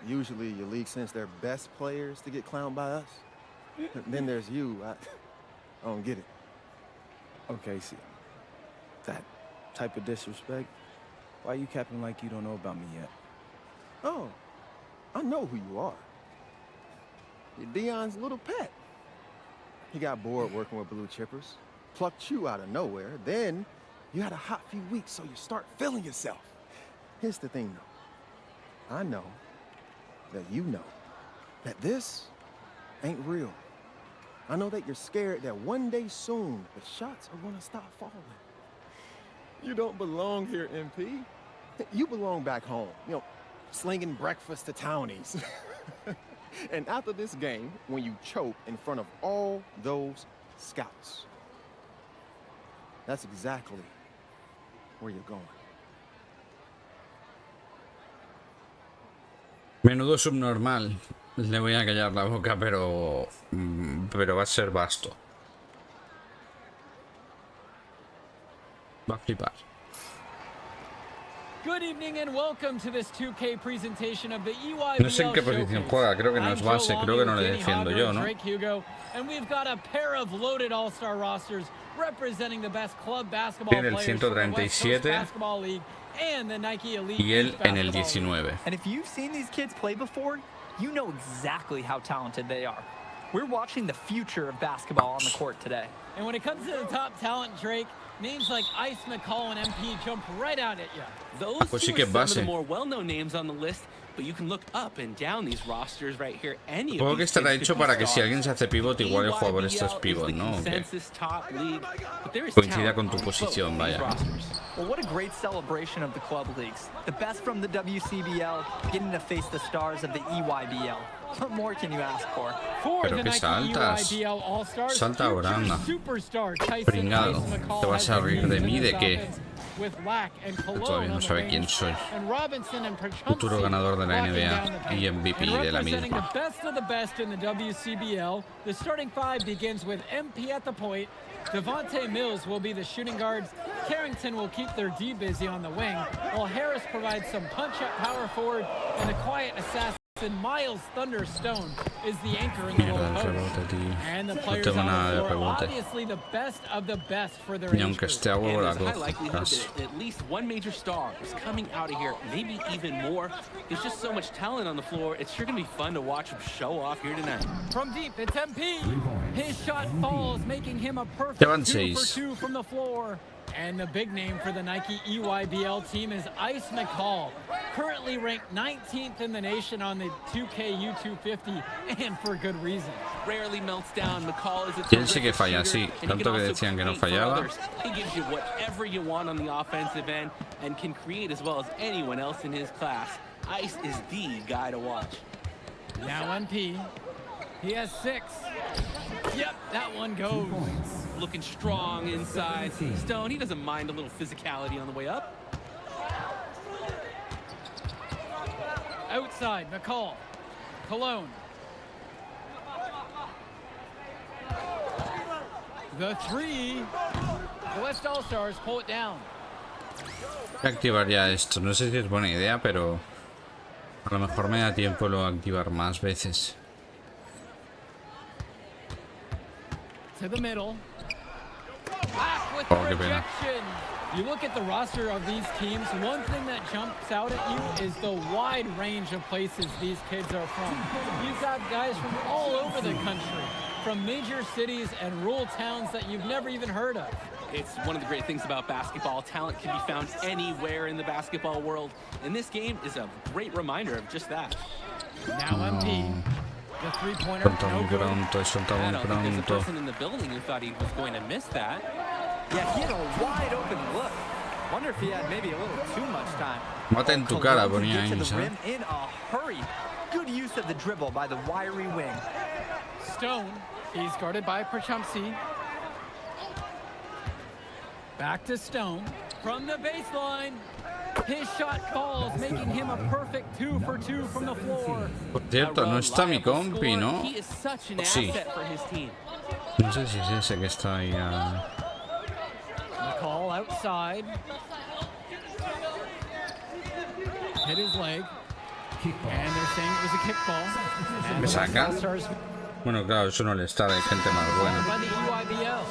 Usually your league sends their best players to get clowned by us. Then there's you. I don't get it. Okay, see, that type of disrespect, why you capping like you don't know about me yet? Oh, I know who you are. You're Dion's little pet. He got bored working with blue chippers, plucked you out of nowhere, then you had a hot few weeks, so you start feeling yourself. Here's the thing, though. I know that you know that this ain't real. I know that you're scared that one day soon the shots are gonna stop falling. You don't belong here, MP. You belong back home, you know, slinging breakfast to townies. And after this game, when you choke in front of all those scouts, that's exactly where you're going. Menudo subnormal. Le voy a callar la boca, pero va a ser vasto. Va a flipar. Good evening and welcome to this 2K presentation of the EYBL No sé en qué posición juega, creo que no es base, creo que no le defiendo yo, ¿no? And we've got a pair of loaded all-star rosters representing the best club basketball Tiene el players from the West Coast 137 Basketball League and the Nike Elite y él en el Basketball League. 19. And if you've seen these kids play before, you know exactly how talented they are. We're watching the future of basketball on the court today. And when it comes to the top talent, Drake, names like Ice McCall and MP jump right out at you. Those Pues two sí que are some of base. the more well-known names on the list, but you can look up and down these rosters right here. Any of Supongo que these estará kids hecho could be para que si stars. alguien se hace pivot, igual el jugador este es EYBL pivot, is the ¿no? Que consensus top league, but there is coincida talent con tu on both posición, these vaya. rosters. Well, what a great celebration of the club leagues. The best from the WCBL getting to face the stars of the EYBL. What more can you ask for? Pero que saltas. Salta ahora, anda. Pringado. ¿Te vas a reír de mí? ¿De qué? Todavía no sabe quién soy. Futuro ganador de la NBA y MVP de la misma. Devontae Mills will be the shooting guard. Carrington will keep their D busy on the wing, while Harris provides some punch-up power forward, and the quiet assassin Miles Thunder Stone is the anchor in the low post. And the players on the floor, obviously the best of the best for their age group. And there's a high likelihood that at least one major star is coming out of here, maybe even more. There's just so much talent on the floor. It's sure going to be fun to watch him show off here tonight. From deep, it's MP. His shot falls, making him a perfect 2 for 2 from the floor. And the big name for the Nike EYBL team is Ice McCall, currently ranked 19th in the nation on the 2K U250, and for good reason. Rarely melts down. McCall is a ¿Quién sí que falla? Sí, tanto que decían que no fallaba. He gives you whatever you want on the offensive end and can create as well as anyone else in his class. Ice is the guy to watch. Now MP. He has 6. Yep, that one goes. Looking strong inside. Stone, he doesn't mind a little physicality on the way up. Outside, McCall. Cologne. The 3. The West All-Stars pull it down. Voy a activar ya esto. No sé si es buena idea, pero a lo mejor me da tiempo luego activar más veces. To the middle. Oh, qué pena. You look at the roster of these teams, one thing that jumps out at you is the wide range of places these kids are from. You've got guys from all over the country, from major cities and rural towns that you've never even heard of. It's one of the great things about basketball. Talent can be found anywhere in the basketball world, and this game is a great reminder of just that. Now MP. The three-pointer, no good. I don't think there's a person in the building who thought he was going to miss that. Yeah, he had a wide open look. Wonder if he had maybe a little too much time. Mata en tu cara, ponía ahí, ¿sabes? In a hurry. Good use of the dribble by the wiry wing. Stone, he's guarded by Prachumsi. Back to Stone from the baseline. His shot falls, making him a perfect 2 for 2 from the floor. Por cierto, no está mi compi, ¿no? ¿O sí? No sé si es ese que está ahí. McCall outside. Hit his leg. And they're saying it was a kickball. ¿Me saca? Bueno, claro, eso no le está, hay gente más buena. By the EYBL.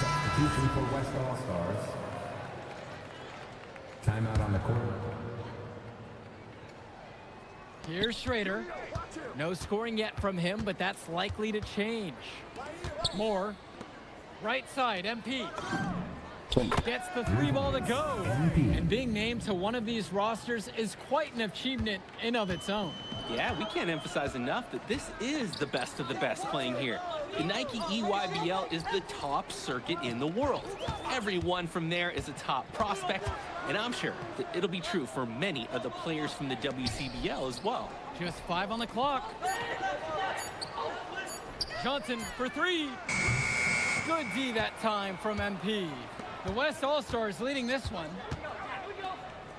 Substitution for West All-Stars. Timeout on the court. Here's Schrader. No scoring yet from him, but that's likely to change. Moore. Right side, MP. Gets the 3 ball to go. And being named to one of these rosters is quite an achievement in of its own. Yeah, we can't emphasize enough that this is the best of the best playing here. The Nike EYBL is the top circuit in the world. Everyone from there is a top prospect, and I'm sure that it'll be true for many of the players from the WCBL as well. Just 5 on the clock. Johnson for 3. Good D that time from MP. The West All-Stars leading this one.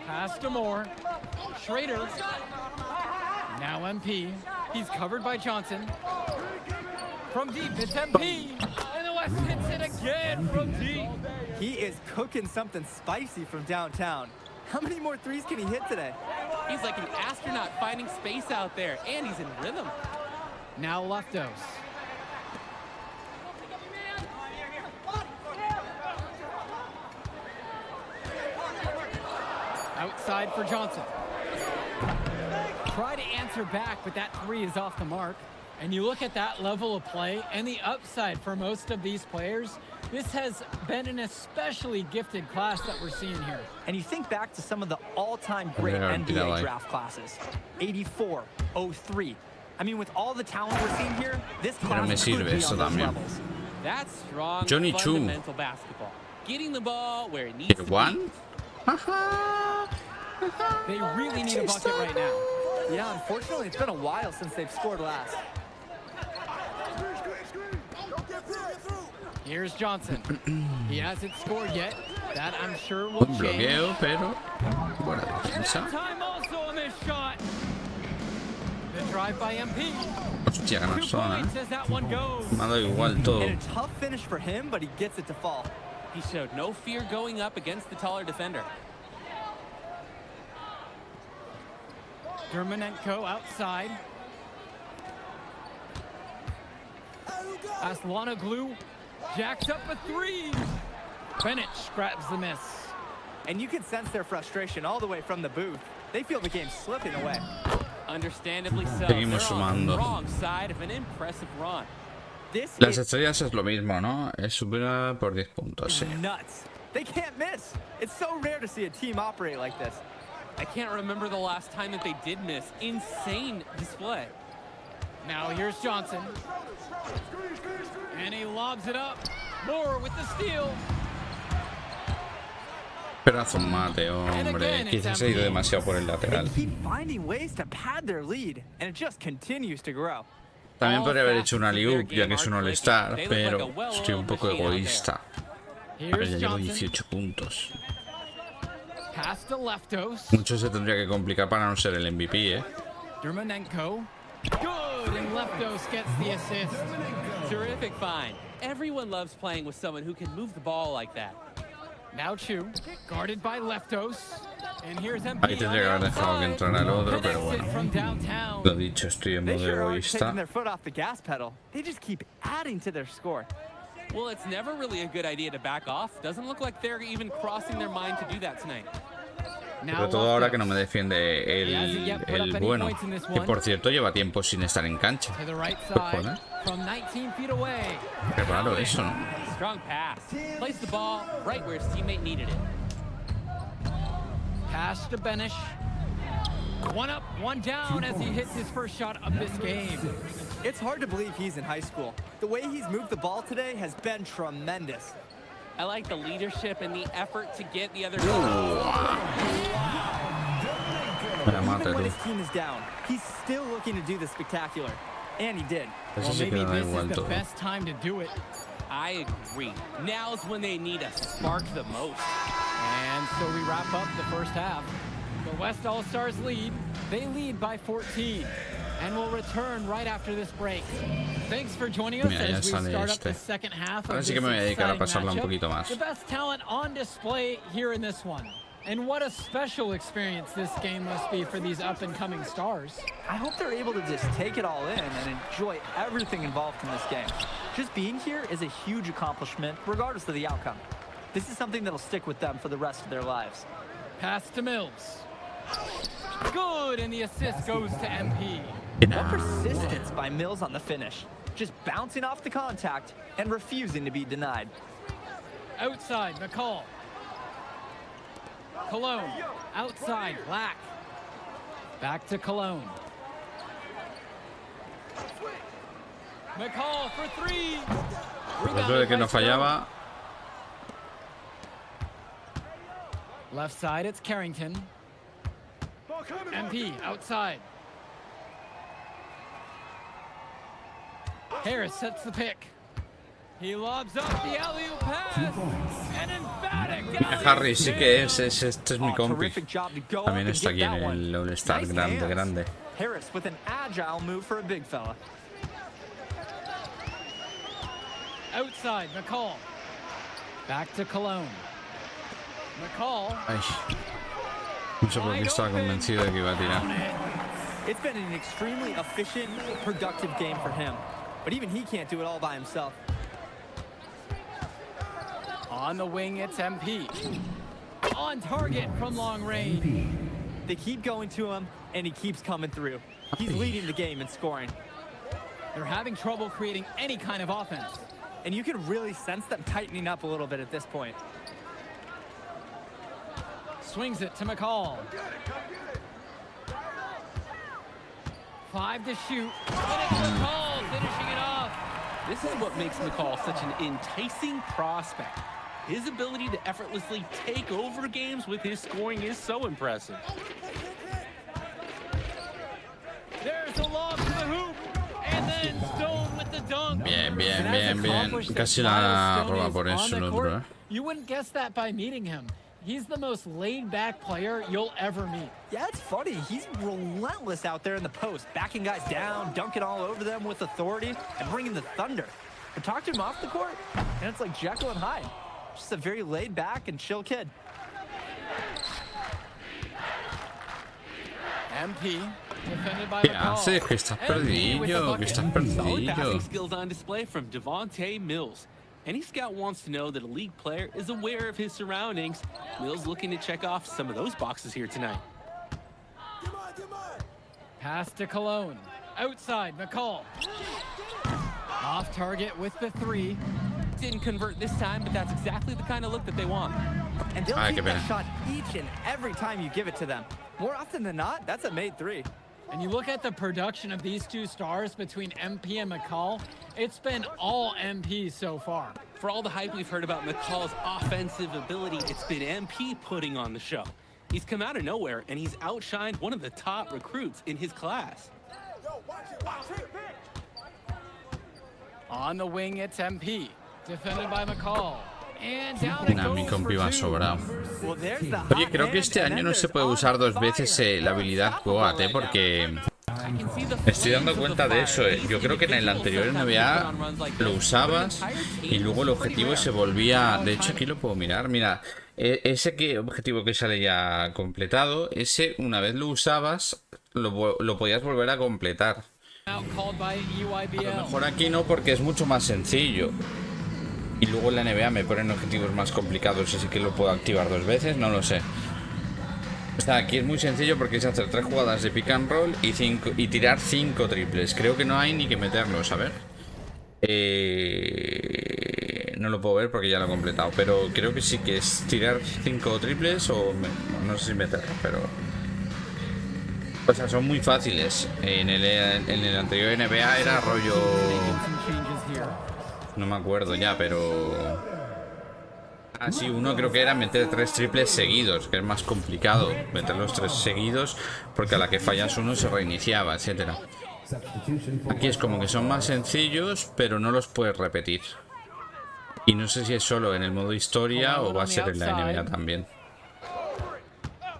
Pass to Moore. Schrader. Now MP. He's covered by Johnson. From deep, it's MP. And the West hits it again from deep. He is cooking something spicy from downtown. How many more threes can he hit today? He's like an astronaut finding space out there, and he's in rhythm. Now Leftos. Outside for Johnson. Try to answer back, but that 3 is off the mark. And you look at that level of play and the upside for most of these players, this has been an especially gifted class that we're seeing here. And you think back to some of the all-time great NBA draft classes. 84, 03. I mean, with all the talent we're seeing here, this class could be on those levels. That's strong Johnny fundamental basketball. getting the ball where it needs to be. One? They really need a bucket right now. Yeah, unfortunately, it's been a while since they've scored last. Here's Johnson. He hasn't scored yet. That I'm sure will Un change. bloqueo, pero buena defensa. Time also a missed shot. The drive by MP. Hostia, ganar 2 zona, points as that one goes. Me ha dado igual todo. And a tough finish for him, but he gets it to fall. He showed no fear going up against the taller defender. Dermonenko outside. Aslanoglu jacks up a 3. Bennett grabs the miss. And you can sense their frustration all the way from the booth. They feel the game slipping away. Understandably so. Seguimos They're on the sumando. wrong side of an impressive run. This Las is estrellas es lo mismo, ¿no? Es supera por 10 puntos, sí. nuts. They can't miss. It's so rare to see a team operate like this. I can't remember the last time that they did miss. Insane display. Now here's Johnson. And he lobs it up. Moore with the steal. Pedazo mate, hombre. Quizás he ido demasiado por el lateral. They keep finding ways to pad their lead, and it just continues to grow. También podría haber hecho una alley-oop, ya que es un all-star, pero estoy un poco egoísta. A ver, ya llevo 18 puntos. Pass to Leftos. Mucho se tendría que complicar para no ser el MVP, ¿eh? Dermonenko. Good, and Leftos gets the assist. Terrific find. Everyone loves playing with someone who can move the ball like that. Now Chu, guarded by Leftos. And here's MP. Ahí tendría que haber dejado que entrara el otro, pero bueno. Lo dicho, estoy en They modo sure aren't egoísta. taking their foot off the gas pedal. They just keep adding to their score. Well, it's never really a good idea to back off. Doesn't look like they're even crossing their mind to do that tonight. Sobre todo ahora que no me defiende el bueno. Que por cierto lleva tiempo sin estar en cancha. To the right Joder. side from 19 feet away. Qué raro eso, ¿no? Strong pass. Placed the ball right where his teammate needed it. Pass to Benish. One up, one down as he hits his first shot of this game. It's hard to believe he's in high school. The way he's moved the ball today has been tremendous. I like the leadership and the effort to get the other. Me la mata, Even when tú. his team is down, he's still looking to do the spectacular. And he did. Eso Well, sí que maybe me da this igual is the todo. best time to do it. I agree. Now's when they need a spark the most. And so we wrap up the first half. The West All-Stars lead. They lead by 14. And we'll return right after this break. Thanks for joining us Mira, ya as we sale start up este. the second half Ahora of sí this que me voy a dedicar a exciting pasarla un matchup. poquito más. The best talent on display here in this one. And what a special experience this game must be for these up-and-coming stars. I hope they're able to just take it all in and enjoy everything involved in this game. Just being here is a huge accomplishment, regardless of the outcome. This is something that'll stick with them for the rest of their lives. Pass to Mills. Good, and the assist goes to MP. What persistence by Mills on the finish. Just bouncing off the contact and refusing to be denied. Outside, McCall. Cologne. Outside, Black. Back to Cologne. McCall for 3. Eso de que no fallaba. Left side, it's Carrington. MP outside. Harris sets the pick. He lobs up the alley-oop pass. An emphatic Harry sí que es, este es mi compi. Terrific job to go También up and está get aquí en that one. el All-Star Nice grande, hands. grande. Harris with an agile move for a big fella. outside, McCall. Back to Cologne. McCall. Ay. No sé por qué estaba convencido de que iba a tirar. It's been an extremely efficient, productive game for him. But even he can't do it all by himself. On the wing, it's MP. On target from long range. They keep going to him, and he keeps coming through. He's leading the game in scoring. They're having trouble creating any kind of offense. And you can really sense them tightening up a little bit at this point. Swings it to McCall. 5 to shoot. And it's McCall finishing it off. This is what makes McCall such an enticing prospect. His ability to effortlessly take over games with his scoring is so impressive. There's a lob to the hoop, and then Stone with the dunk. Bien, bien, bien, bien. Casi la roba por eso el otro, ¿eh? You wouldn't guess that by meeting him. He's the most laid-back player you'll ever meet. Yeah, it's funny. He's relentless out there in the post, backing guys down, dunking all over them with authority, and bringing the thunder. But talk to him off the court, and it's like Jekyll and Hyde. Just a very laid-back and chill kid. MP, defended by ¿Qué haces? Que estás perdido, que estás Solid perdido. passing skills on display from Devontae Mills. Any scout wants to know that a league player is aware of his surroundings. Mills looking to check off some of those boxes here tonight. Pass to Cologne. Outside, McCall. Off target with the three. Didn't convert this time, but that's exactly the kind of look that they want. And they'll Ay, take qué that pena. shot each and every time you give it to them. More often than not, that's a made three. And you look at the production of these two stars between MP and McCall, it's been all MP so far. For all the hype we've heard about McCall's offensive ability, it's been MP putting on the show. He's come out of nowhere, and he's outshined one of the top recruits in his class. On the wing, it's MP. Defended by McCall. And down it Nah, mi goes compi for va two. sobrado. Well, there's the Oye, hot creo que hand, este and año then no se there's puede usar on dos fire. veces la habilidad Goat, porque me estoy dando cuenta de eso. Yo creo que en el anterior NBA lo usabas y luego el objetivo se volvía... De hecho, aquí lo puedo mirar. Mira, ese objetivo que sale ya completado, ese una vez lo usabas, lo podías volver a completar. Outcalled by A EYBL. lo mejor aquí no, porque es mucho más sencillo. Y luego en la NBA me ponen objetivos más complicados, así que lo puedo activar dos veces, no lo sé. O sea, aquí es muy sencillo porque es hacer 3 jugadas de pick and roll y tirar 5 triples. Creo que no hay ni que meterlos, a ver. No lo puedo ver porque ya lo he completado, pero creo que sí que es tirar 5 triples o no sé si meterlo, pero... O sea, son muy fáciles. En el anterior NBA era rollo... No me acuerdo ya, pero... Ah, sí, uno creo que era meter 3 triples seguidos, que es más complicado. Meter los 3 seguidos, porque a la que fallas uno se reiniciaba, etcétera. Aquí es como que son más sencillos, pero no los puedes repetir. Y no sé si es solo en el modo historia o va a ser en la NBA también.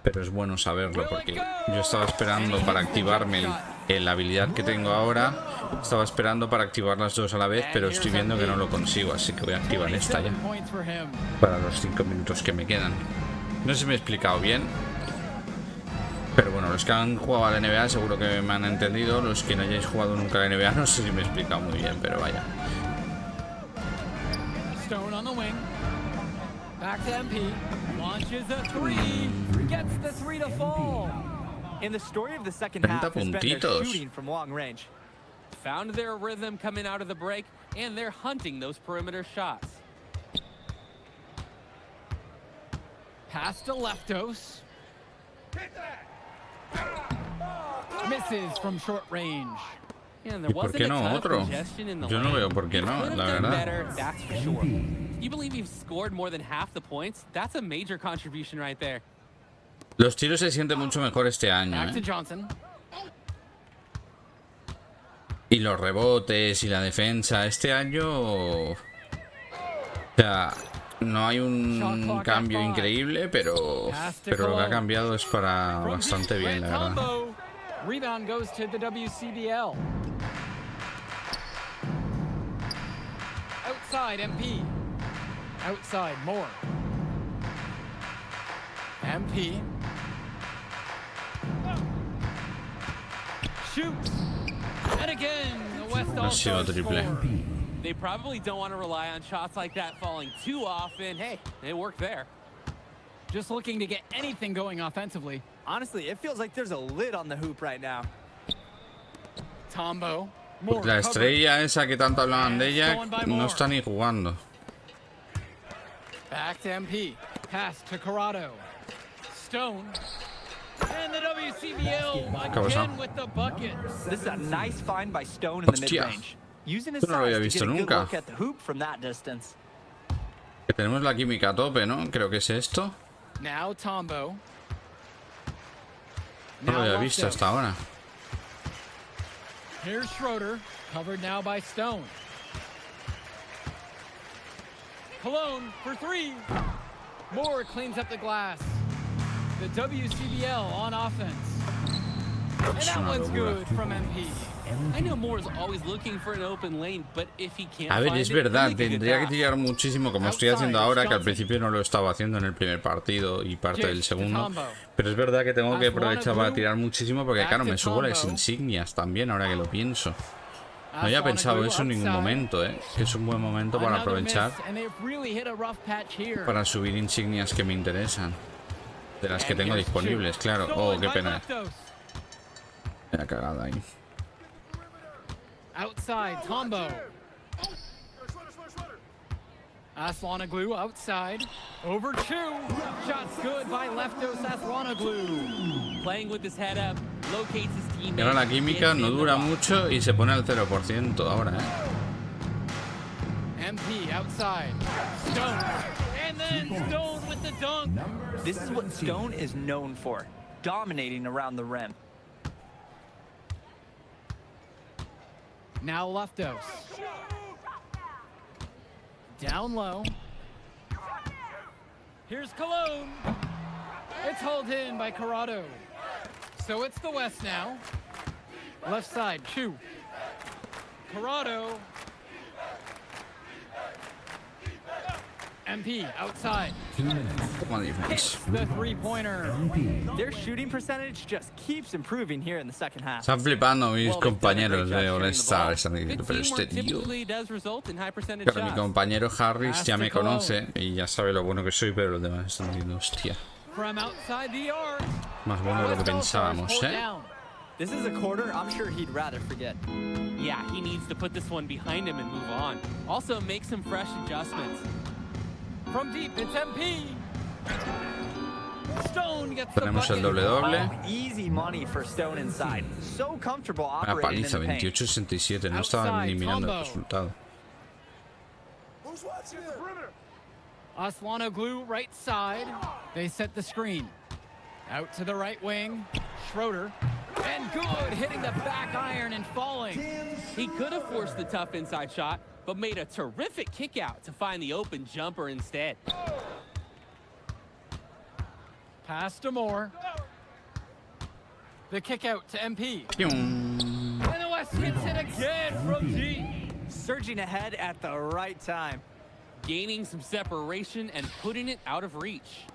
Pero es bueno saberlo, porque yo estaba esperando para activarme la habilidad que tengo ahora. Estaba esperando para activar las dos a la vez, pero estoy viendo que no lo consigo, así que voy a activar esta ya. Para los 5 minutos que me quedan. No sé si me he explicado bien. Pero bueno, los que han jugado a la NBA seguro que me han entendido. Los que no hayáis jugado nunca a la NBA no sé si me he explicado muy bien, pero vaya. Stone on the wing. Back to MP. Launches a three. Gets the three to fall. In the story of the second half has been their shooting from long range. Found their rhythm coming out of the break, and they're hunting those perimeter shots. Pass to Leftos. Misses from short range. And ¿Y there por wasn't qué a no ton of otro? congestion in the Yo no lane. veo por qué no, Could have la done verdad. better, that's for sure. You believe you've scored more than half the points? That's a major contribution right there. Los tiros se sienten mucho mejor este año, Back to ¿eh? Johnson. Y los rebotes y la defensa. Este año... O sea, no hay un cambio increíble, pero lo que ha cambiado es para bastante bien, la verdad. Combo. Rebound goes to the WCBL. Outside MP. Outside Moore. MP. Shoots. And again, the West Ha sido All-Star triple. score. They probably don't want to rely on shots like that falling too often. Hey, it worked there. Just looking to get anything going offensively. Honestly, it feels like there's a lid on the hoop right now. Tombo. Pues la estrella esa que tanto hablaban de ella no está ni jugando. Back to MP. Pass to Corrado. Stone. And the WCBL again with the bucket. This is a nice find by Stone in the Hostia. mid-range. Using his Esto no lo había size to visto get a good nunca. look at the hoop from that distance. Que tenemos la química a tope, ¿no? Creo que es esto. Now Tombo. No lo había visto hasta ahora. Here's Schroeder, covered now by Stone. Cologne for three. Moore cleans up the glass. The WCBL on offense. And that one's good from MP. I know Moore is always looking for an open lane, but if he can't A ver, find es it, verdad, he'll make a good tendría que pass. tirar muchísimo como estoy haciendo ahora, que al principio no lo estaba haciendo en el primer partido y parte del segundo. Pero es verdad que tengo que aprovechar para tirar muchísimo porque, claro, me subo las insignias también, ahora que lo pienso. No había pensado eso en ningún momento, que es un buen momento para aprovechar para subir insignias que me interesan. De las que tengo disponibles, claro. Oh, qué pena. La cagada ahí. Outside, Tombo. Aslanoglu outside. Over two. Shots good by Leftos Aslanoglu. Playing with his head up, locates his teammate. Y ahora la química no dura mucho y se pone al 0% ahora, MP outside. Stone. And then Stone with the dunk. This is what Stone is known for, dominating around the rim. Now Leftos. Down low. Here's Cologne. It's hauled in by Corrado. So it's the West now. Left side, Chu. Corrado. MP outside. The three-pointer. Their shooting percentage just keeps improving here in the second half. Están flipando mis compañeros de All-Star. Pero este tío. Claro, mi compañero Harris ya me conoce y ya sabe lo bueno que soy, pero los demás están diciendo, hostia. Más bueno de lo que pensábamos, This is a quarter I'm sure he'd rather forget. Yeah, he needs to put this one behind him and move on. Also, make some fresh adjustments. From deep, it's MP. Stone gets Tenemos el doble-doble. Easy money for Stone inside. So comfortable Una operating paliza, in the paint. 28-67. No estaban ni mirando el resultado. Aslanoglu right side. They set the screen. Out to the right wing. Schroeder. And good, hitting the back iron and falling. He could have forced the tough inside shot, but made a terrific kick out to find the open jumper instead. Pass to Moore. The kick out to MP. And the West hits it again from deep. Surging ahead at the right time. Gaining some separation and putting it out of reach.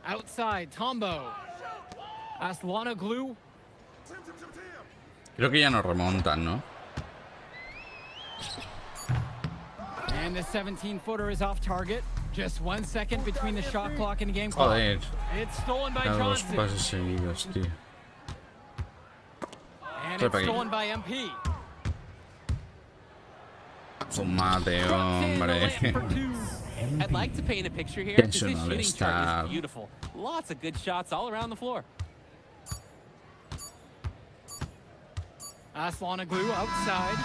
Outside, Tombo. Aslanoglu. Creo que ya nos remontan, ¿no? And the 17-footer is off target. Just 1 second between the shot clock and the game clock. Joder. It's stolen by Dos Johnson. pases seguidos, tío. And it's stolen by MP. Fumate, hombre. I'd like to paint a picture here. This shooting chart is beautiful. Lots of good shots all around the floor. Aslanoglu outside.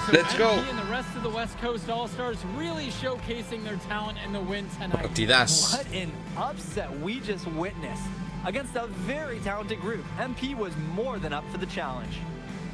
So Let's go. MP and the rest of the West Coast All-Stars really showcasing their talent in the win tonight. Partidas. What an upset we just witnessed. Against a very talented group, MP was more than up for the challenge.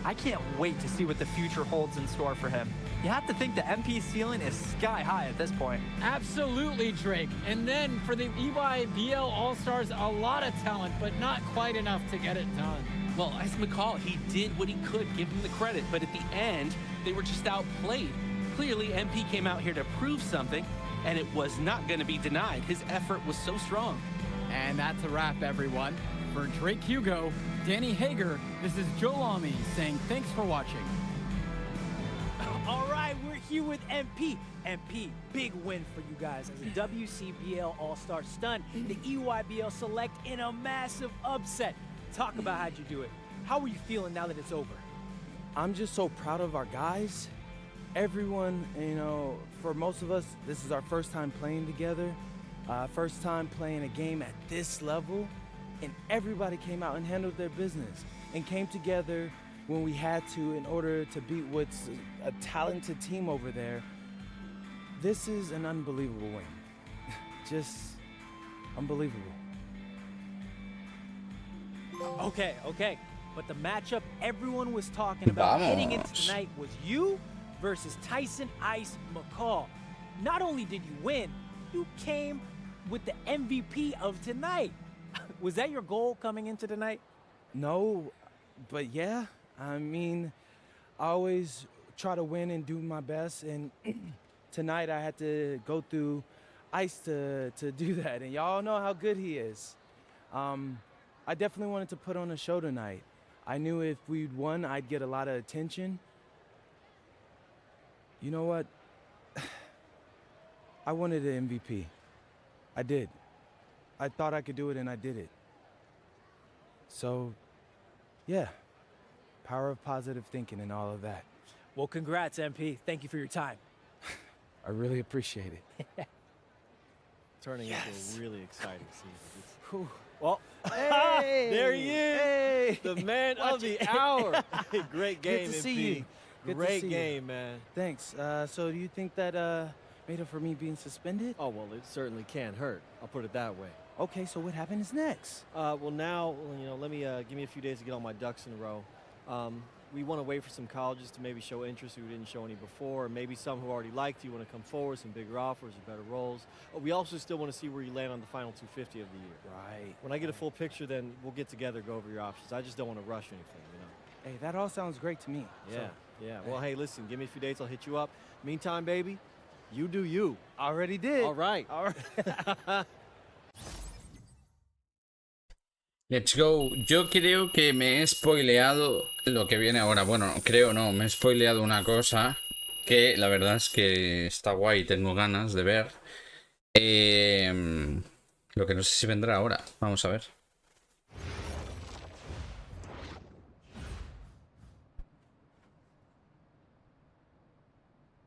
I can't wait to see what the future holds in store for him. You have to think the MP ceiling is sky high at this point. Absolutely, Drake. And then for the EYBL All-Stars, a lot of talent, but not quite enough to get it done. Well, as McCall, he did what he could, give him the credit, but at the end, they were just outplayed. Clearly, MP came out here to prove something, and it was not going to be denied. His effort was so strong. And that's a wrap, everyone. For Drake Hugo, Danny Hager, this is Joe Lamy saying thanks for watching. All right, we're here with MP. MP, big win for you guys as a WCBL All-Star stun, the EYBL Select in a massive upset. Talk about how'd you do it. How are you feeling now that it's over? I'm just so proud of our guys. Everyone, you know, for most of us, this is our first time playing together. First time playing a game at this level. And everybody came out and handled their business and came together when we had to in order to beat what's a talented team over there. This is an unbelievable win. Just unbelievable. Okay, okay. But the matchup everyone was talking about heading into Vamos. tonight was you versus Tyson Ice McCall. Not only did you win, you came with the MVP of tonight. Was that your goal coming into tonight? No, but yeah, I mean, I always try to win and do my best, and tonight I had to go through Ice to do that, and y'all know how good he is. I definitely wanted to put on a show tonight. I knew if we'd won, I'd get a lot of attention. You know what? I wanted an MVP. I did. I thought I could do it, and I did it. So, yeah, power of positive thinking and all of that. Well, congrats, MP. Thank you for your time. I really appreciate it. Turning into a really exciting season. Whew. Well, Hey! there he is, Hey! the man Watch of the it. hour. Great game, Good to see MP. you. Good to Great see you. game, man. Thanks. So do you think that made up for me being suspended? Oh, well, it certainly can't hurt. I'll put it that way. Okay, so what happens next? Well, now, let me give me a few days to get all my ducks in a row. We want to wait for some colleges to maybe show interest who didn't show any before, or maybe some who already liked you want to come forward, some bigger offers or better roles. We also still want to see where you land on the final 250 of the year. Right. When I get a full picture, then we'll get together, go over your options. I just don't want to rush anything, Hey, that all sounds great to me. Yeah, So, yeah. Well, hey, listen, give me a few dates, I'll hit you up. Meantime, baby, you do you. already did. All right. All right. Let's go. Yo creo que me he spoileado lo que viene ahora. Bueno, creo no, me he spoileado una cosa que la verdad es que está guay, tengo ganas de ver. Lo que no sé si vendrá ahora. Vamos a ver.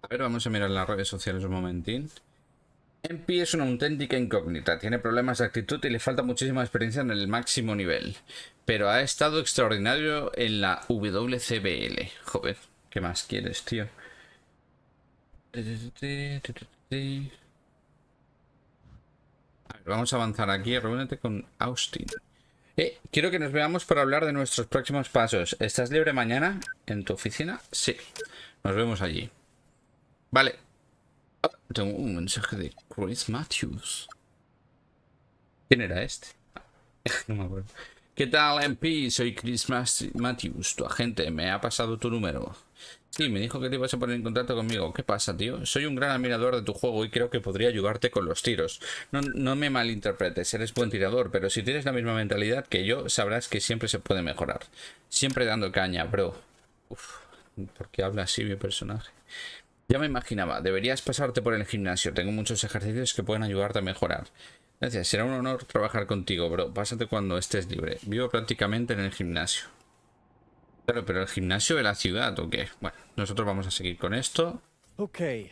A ver, vamos a mirar las redes sociales un momentín. MP es una auténtica incógnita, tiene problemas de actitud y le falta muchísima experiencia en el máximo nivel. Pero ha estado extraordinario en la WCBL. Joder, ¿qué más quieres, tío? A ver, vamos a avanzar aquí, reúnete con Austin. Quiero que nos veamos para hablar de nuestros próximos pasos. ¿Estás libre mañana en tu oficina? Sí, nos vemos allí. Vale. Tengo un mensaje de Chris Matthews. ¿Quién era este? No me acuerdo. ¿Qué tal, MP? Soy Chris Matthews, tu agente. Me ha pasado tu número. Sí, me dijo que te ibas a poner en contacto conmigo. ¿Qué pasa, tío? Soy un gran admirador de tu juego y creo que podría ayudarte con los tiros. No me malinterpretes, eres buen tirador, pero si tienes la misma mentalidad que yo, sabrás que siempre se puede mejorar. Siempre dando caña, bro. Uf, ¿por qué habla así mi personaje? Ya me imaginaba, deberías pasarte por el gimnasio. Tengo muchos ejercicios que pueden ayudarte a mejorar. Gracias, será un honor trabajar contigo, bro. Pásate cuando estés libre. Vivo prácticamente en el gimnasio. Claro, pero el gimnasio de la ciudad, ¿o qué? Bueno, nosotros vamos a seguir con esto. Okay.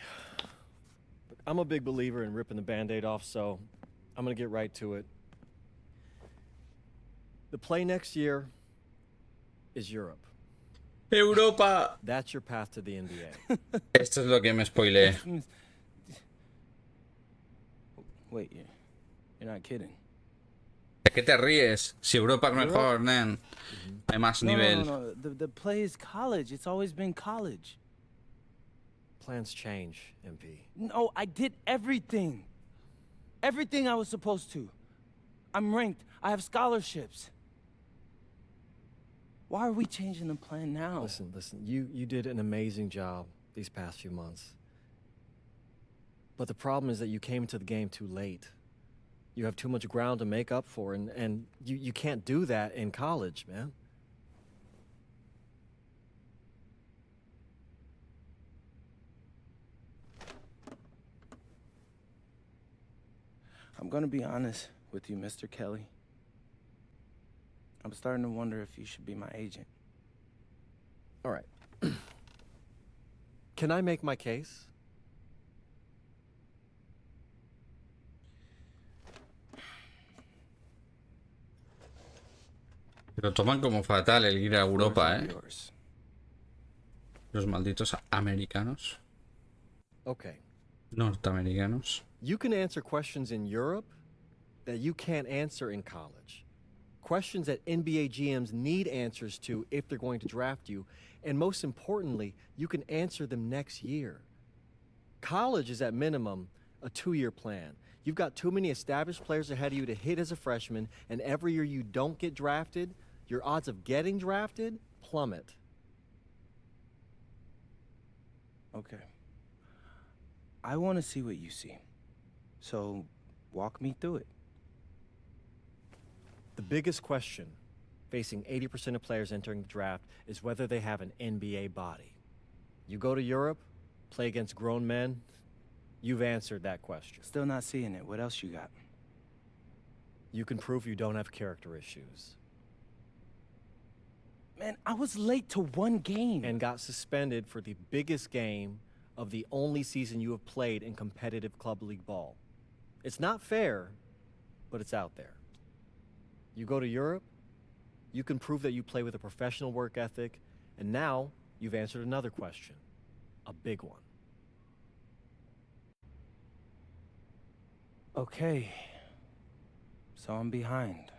I'm a big believer in ripping the Band-Aid off, so I'm gonna get right to it. The play next year is Europe. Europa. That's your path to the NBA. Esto es lo que me spoileé. Wait, you're not kidding. ¿De qué te ríes? Si Europa es mejor, nen. Hay más nivel. No. The play is college. It's always been college. Plans change, MP. No, I did everything. Everything I was supposed to. I'm ranked. I have scholarships. Why are we changing the plan now? Listen, you did an amazing job these past few months. But the problem is that you came into the game too late. You have too much ground to make up for, and you can't do that in college, man. I'm gonna be honest with you, Mr. Kelly. I'm starting to wonder if you should be my agent. All right. Can I make my case? Lo toman como fatal el ir a Europa, ¿eh? Los malditos americanos. Okay. Norteamericanos. You can answer questions in Europe that you can't answer in college. Questions that NBA GMs need answers to if they're going to draft you. And most importantly, you can answer them next year. College is at minimum a 2-year plan. You've got too many established players ahead of you to hit as a freshman, and every year you don't get drafted, your odds of getting drafted plummet. Okay. I want to see what you see. So, walk me through it. The biggest question facing 80% of players entering the draft is whether they have an NBA body. You go to Europe, play against grown men, you've answered that question. Still not seeing it. What else you got? You can prove you don't have character issues. Man, I was late to one game. And got suspended for the biggest game of the only season you have played in competitive club league ball. It's not fair, but it's out there. You go to Europe, you can prove that you play with a professional work ethic, and now you've answered another question, a big one. Okay. So I'm behind.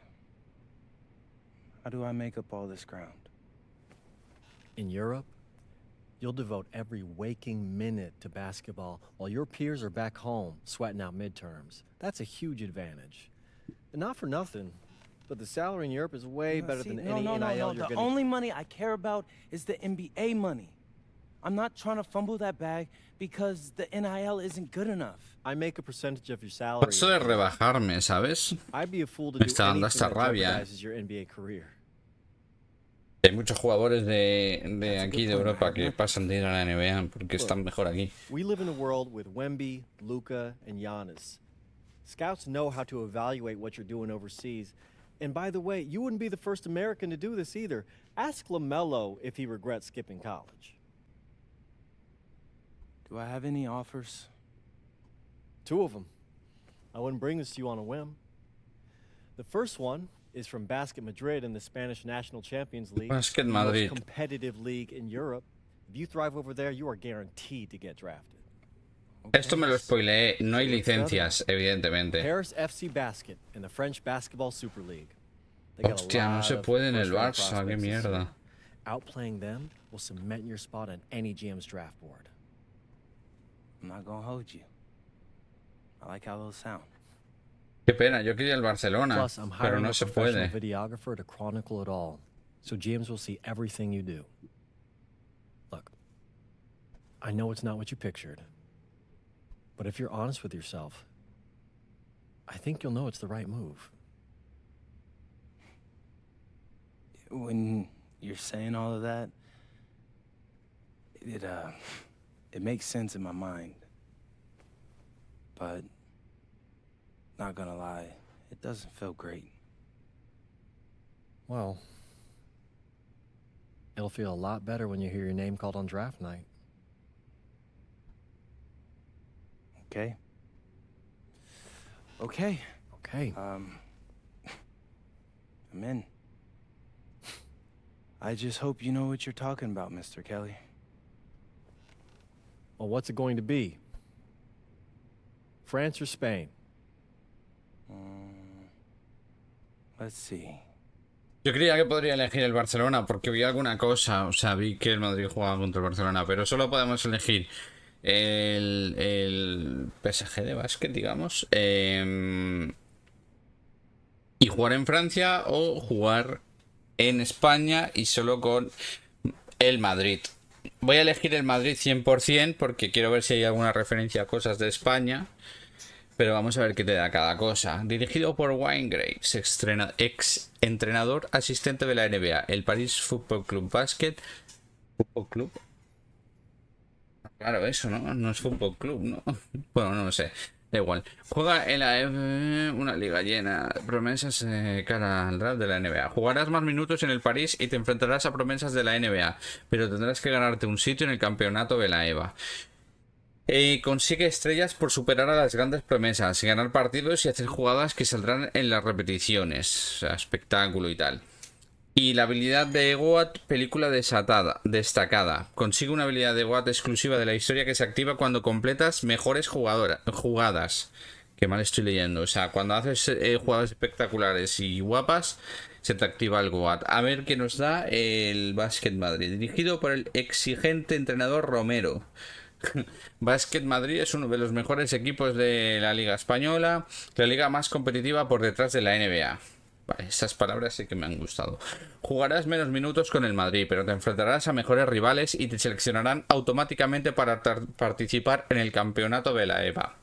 How do I make up all this ground? In Europe, you'll devote every waking minute to basketball while your peers are back home sweating out midterms. That's a huge advantage. And not for nothing, but the salary in Europe is way better than any NIL you're The gonna... only money I care about is the NBA money. I'm not trying to fumble that bag because the NIL isn't good enough. I make a percentage of your salary. Paso de rebajarme, ¿sabes? I'd be a fool to Me do está dando anything hasta that rabia. jeopardizes your NBA career. Hay muchos jugadores de aquí, de Europa, que pasan de ir a la NBA porque están mejor aquí. We live in a world with Wemby, Luka, and Giannis. Scouts know how to evaluate what you're doing overseas. And by the way, you wouldn't be the first American to do this either. Ask LaMelo if he regrets skipping college. Do I have any offers? 2 of them. I wouldn't bring this to you on a whim. The first one is from Basket Madrid in the Spanish National Champions League, Basket the Madrid. most competitive league in Europe. If you thrive over there, you are guaranteed to get drafted. Esto me lo spoileé. No hay licencias, evidentemente. Paris FC Basket in the French Basketball Super League. They got a Hostia, no lot se of puede en el first-round Barça. Qué prospects this mierda. year. Outplaying them will cement your spot on any GM's draft board. I'm not gonna hold you. I like how those sound. Qué pena, yo quería el Barcelona, Plus, I'm pero hiring no a se professional puede. videographer to chronicle it all, so GMs will see everything you do. Look, I know it's not what you pictured, but if you're honest with yourself, I think you'll know it's the right move. When you're saying all of that, it makes sense in my mind. But not gonna lie, it doesn't feel great. Well, it'll feel a lot better when you hear your name called on draft night. Okay? Okay. Okay. I'm in. I just hope you know what you're talking about, Mr. Kelly. Well, what's it going to be? France or Spain? Let's see. Yo creía que podría elegir el Barcelona porque vi alguna cosa, o sea, vi que el Madrid jugaba contra el Barcelona, pero solo podemos elegir el PSG de básquet, digamos, y jugar en Francia o jugar en España y solo con el Madrid. Voy a elegir el Madrid 100% porque quiero ver si hay alguna referencia a cosas de España. Pero vamos a ver qué te da cada cosa. Dirigido por Wayne Graves, ex entrenador asistente de la NBA, el Paris Football Club Basket. ¿Fútbol Club? Claro, eso, ¿no? No es Fútbol Club, ¿no? Bueno, no lo sé. Da igual. Juega en la una liga llena de promesas cara al draft de la NBA. Jugarás más minutos en el París y te enfrentarás a promesas de la NBA, pero tendrás que ganarte un sitio en el campeonato de la EVA. Consigue estrellas por superar a las grandes promesas, ganar partidos y hacer jugadas que saldrán en las repeticiones, o sea, espectáculo y tal. Y la habilidad de Goat, película destacada. Consigue una habilidad de Goat exclusiva de la historia que se activa cuando completas mejores jugadas. Qué mal estoy leyendo. O sea, cuando haces jugadas espectaculares y guapas, se te activa el Goat. A ver qué nos da el Básquet Madrid. Dirigido por el exigente entrenador Romero. Básquet Madrid es uno de los mejores equipos de la Liga Española, la liga más competitiva por detrás de la NBA. Vale, esas palabras sí que me han gustado. Jugarás menos minutos con el Madrid, pero te enfrentarás a mejores rivales y te seleccionarán automáticamente para participar en el campeonato de la EVA.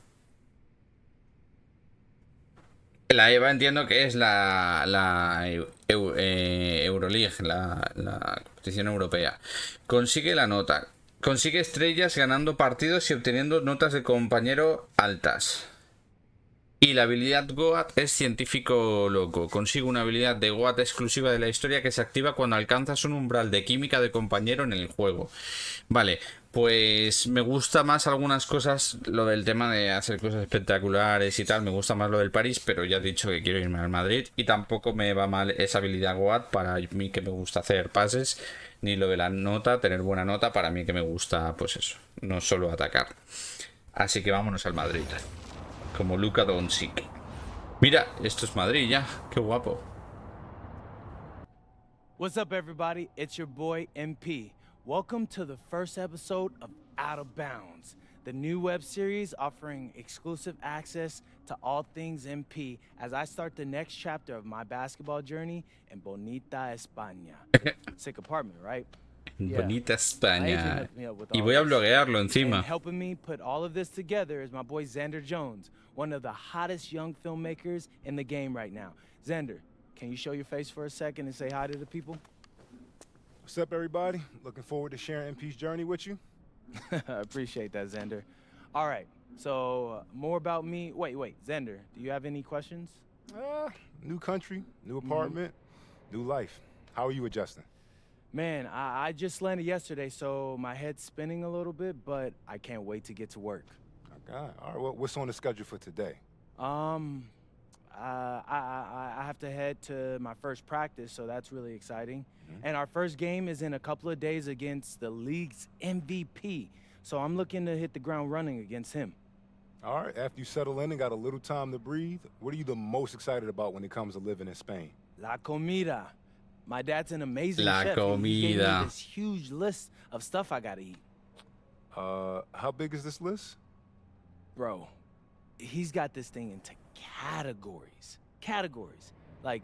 La EVA entiendo que es la Euroleague, la competición europea. Consigue la nota. Consigue estrellas ganando partidos y obteniendo notas de compañero altas. Y la habilidad Goat es científico loco. Consigue una habilidad de Goat exclusiva de la historia que se activa cuando alcanzas un umbral de química de compañero en el juego. Vale, pues me gusta más algunas cosas, lo del tema de hacer cosas espectaculares y tal. Me gusta más lo del París, pero ya he dicho que quiero irme al Madrid. Y tampoco me va mal esa habilidad Goat para mí, que me gusta hacer pases. Ni lo de la nota, tener buena nota, para mí que me gusta, pues eso, no solo atacar. Así que vámonos al Madrid. Como Luka Doncic. Mira, esto es Madrid ya. Qué guapo. What's up, everybody? It's your boy MP. Welcome to the first episode of Out of Bounds, the new web series offering exclusive access to all things MP as I start the next chapter of my basketball journey in Bonita, España. Sick apartment, right? Bonita España. Y voy a bloguearlo encima. And helping me put all of this together is my boy Xander Jones, one of the hottest young filmmakers in the game right now. Xander, can you show your face for a second and say hi to the people? What's up, everybody? Looking forward to sharing MP's journey with you. I appreciate that, Xander. All right, so more about me. Wait, Xander, do you have any questions? New country, new apartment, new life. How are you adjusting? Man, I just landed yesterday, so my head's spinning a little bit, but I can't wait to get to work. Okay. All right, well, what's on the schedule for today? I have to head to my first practice, so that's really exciting. And our first game is in a couple of days against the league's MVP. So I'm looking to hit the ground running against him. All right, after you settle in and got a little time to breathe, what are you the most excited about when it comes to living in Spain? La comida. My dad's an amazing La chef. comida. He gave me this huge list of stuff I gotta eat. How big is this list? Bro, he's got this thing into categories. Like,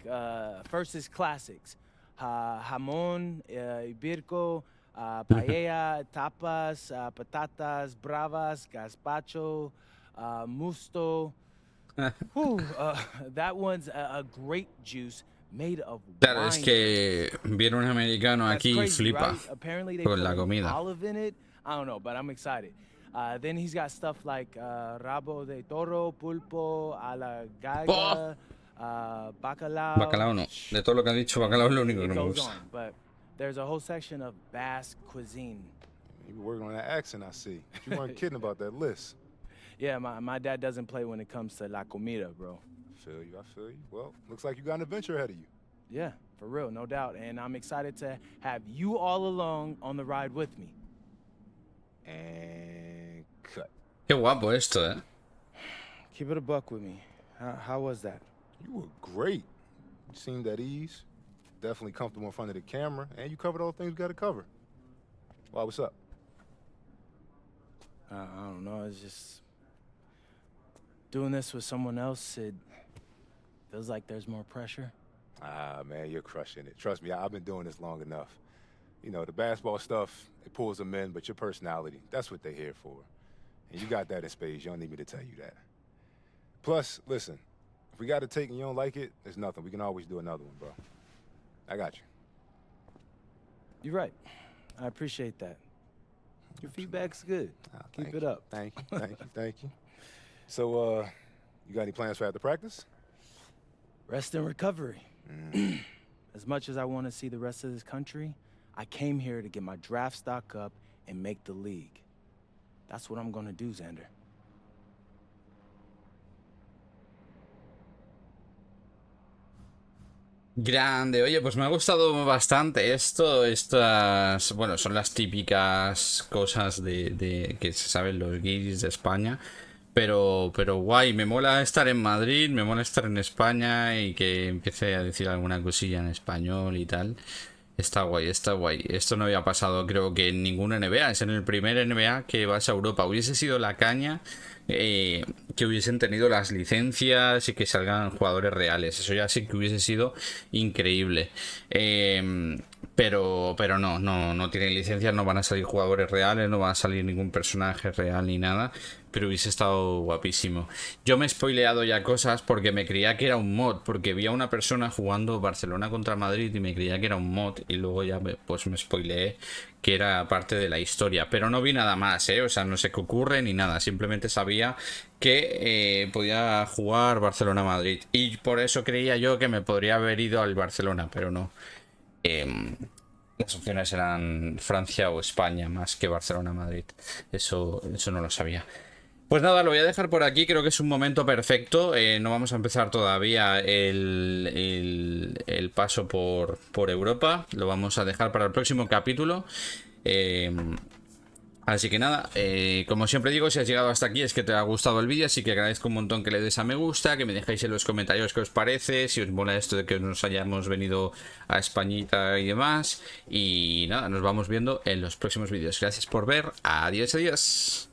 first is classics. Jamón, ibirco, paella, tapas, patatas, bravas, gazpacho, musto. That one's a grape juice made of Claro, wine. es que viene un americano aquí y flipa Apparently they con put la comida. olive in it. I don't know, but I'm excited. Then he's got stuff like rabo de toro, pulpo, a la gaga, bacalao. Bacalao no. De todo lo que han dicho, bacalao es lo único que It no me goes gusta. on, but there's a whole section of Basque cuisine. You were working on that accent, I see. You weren't kidding about that list. Yeah, my dad doesn't play when it comes to la comida, bro. I feel you. Well, looks like you got an adventure ahead of you. Yeah, for real, no doubt. And I'm excited to have you all along on the ride with me. And cut. Qué guapo esto, eh. Keep it a buck with me. How was that? You were great. You seemed at ease. Definitely comfortable in front of the camera. And you covered all the things we got to cover. Why, what's up? I don't know. It's just doing this with someone else. It feels like there's more pressure. Ah, man, you're crushing it. Trust me, I've been doing this long enough. You know, the basketball stuff, it pulls them in, but your personality, that's what they're here for. And you got that in spades. You don't need me to tell you that. Plus, listen, if we got to take and you don't like it, there's nothing. We can always do another one, bro. I got you. You're right. I appreciate that. Your feedback's good. Keep it up. Thank you. So, you got any plans for after practice? Rest and recovery. As much as I want to see the rest of this country, I came here to get my draft stock up and make the league. That's what I'm gonna do, Xander. Grande, oye, pues me ha gustado bastante esto, estas, bueno, son las típicas cosas de que se saben los guiris de España, pero guay, me mola estar en Madrid, me mola estar en España y que empiece a decir alguna cosilla en español y tal. Está guay, está guay. Esto no había pasado, creo que en ningún NBA. Es en el primer NBA que vas a Europa. Hubiese sido la caña que hubiesen tenido las licencias y que salgan jugadores reales. Eso ya sí que hubiese sido increíble. Pero no tienen licencias, no van a salir jugadores reales, no va a salir ningún personaje real ni nada. Pero hubiese estado guapísimo. Yo me he spoileado ya cosas porque me creía que era un mod. Porque vi a una persona jugando Barcelona contra Madrid y me creía que era un mod. Y luego ya pues me spoileé que era parte de la historia. Pero no vi nada más, ¿eh? O sea, no sé qué ocurre ni nada. Simplemente sabía que podía jugar Barcelona-Madrid. Y por eso creía yo que me podría haber ido al Barcelona, pero no. Las opciones eran Francia o España más que Barcelona-Madrid. Eso no lo sabía. Pues nada, lo voy a dejar por aquí, creo que es un momento perfecto. No vamos a empezar todavía el paso por Europa. Lo vamos a dejar para el próximo capítulo. Así que nada, como siempre digo, si has llegado hasta aquí es que te ha gustado el vídeo, así que agradezco un montón que le des a me gusta, que me dejéis en los comentarios qué os parece, si os mola esto de que nos hayamos venido a Españita y demás. Y nada, nos vamos viendo en los próximos vídeos. Gracias por ver, adiós, adiós.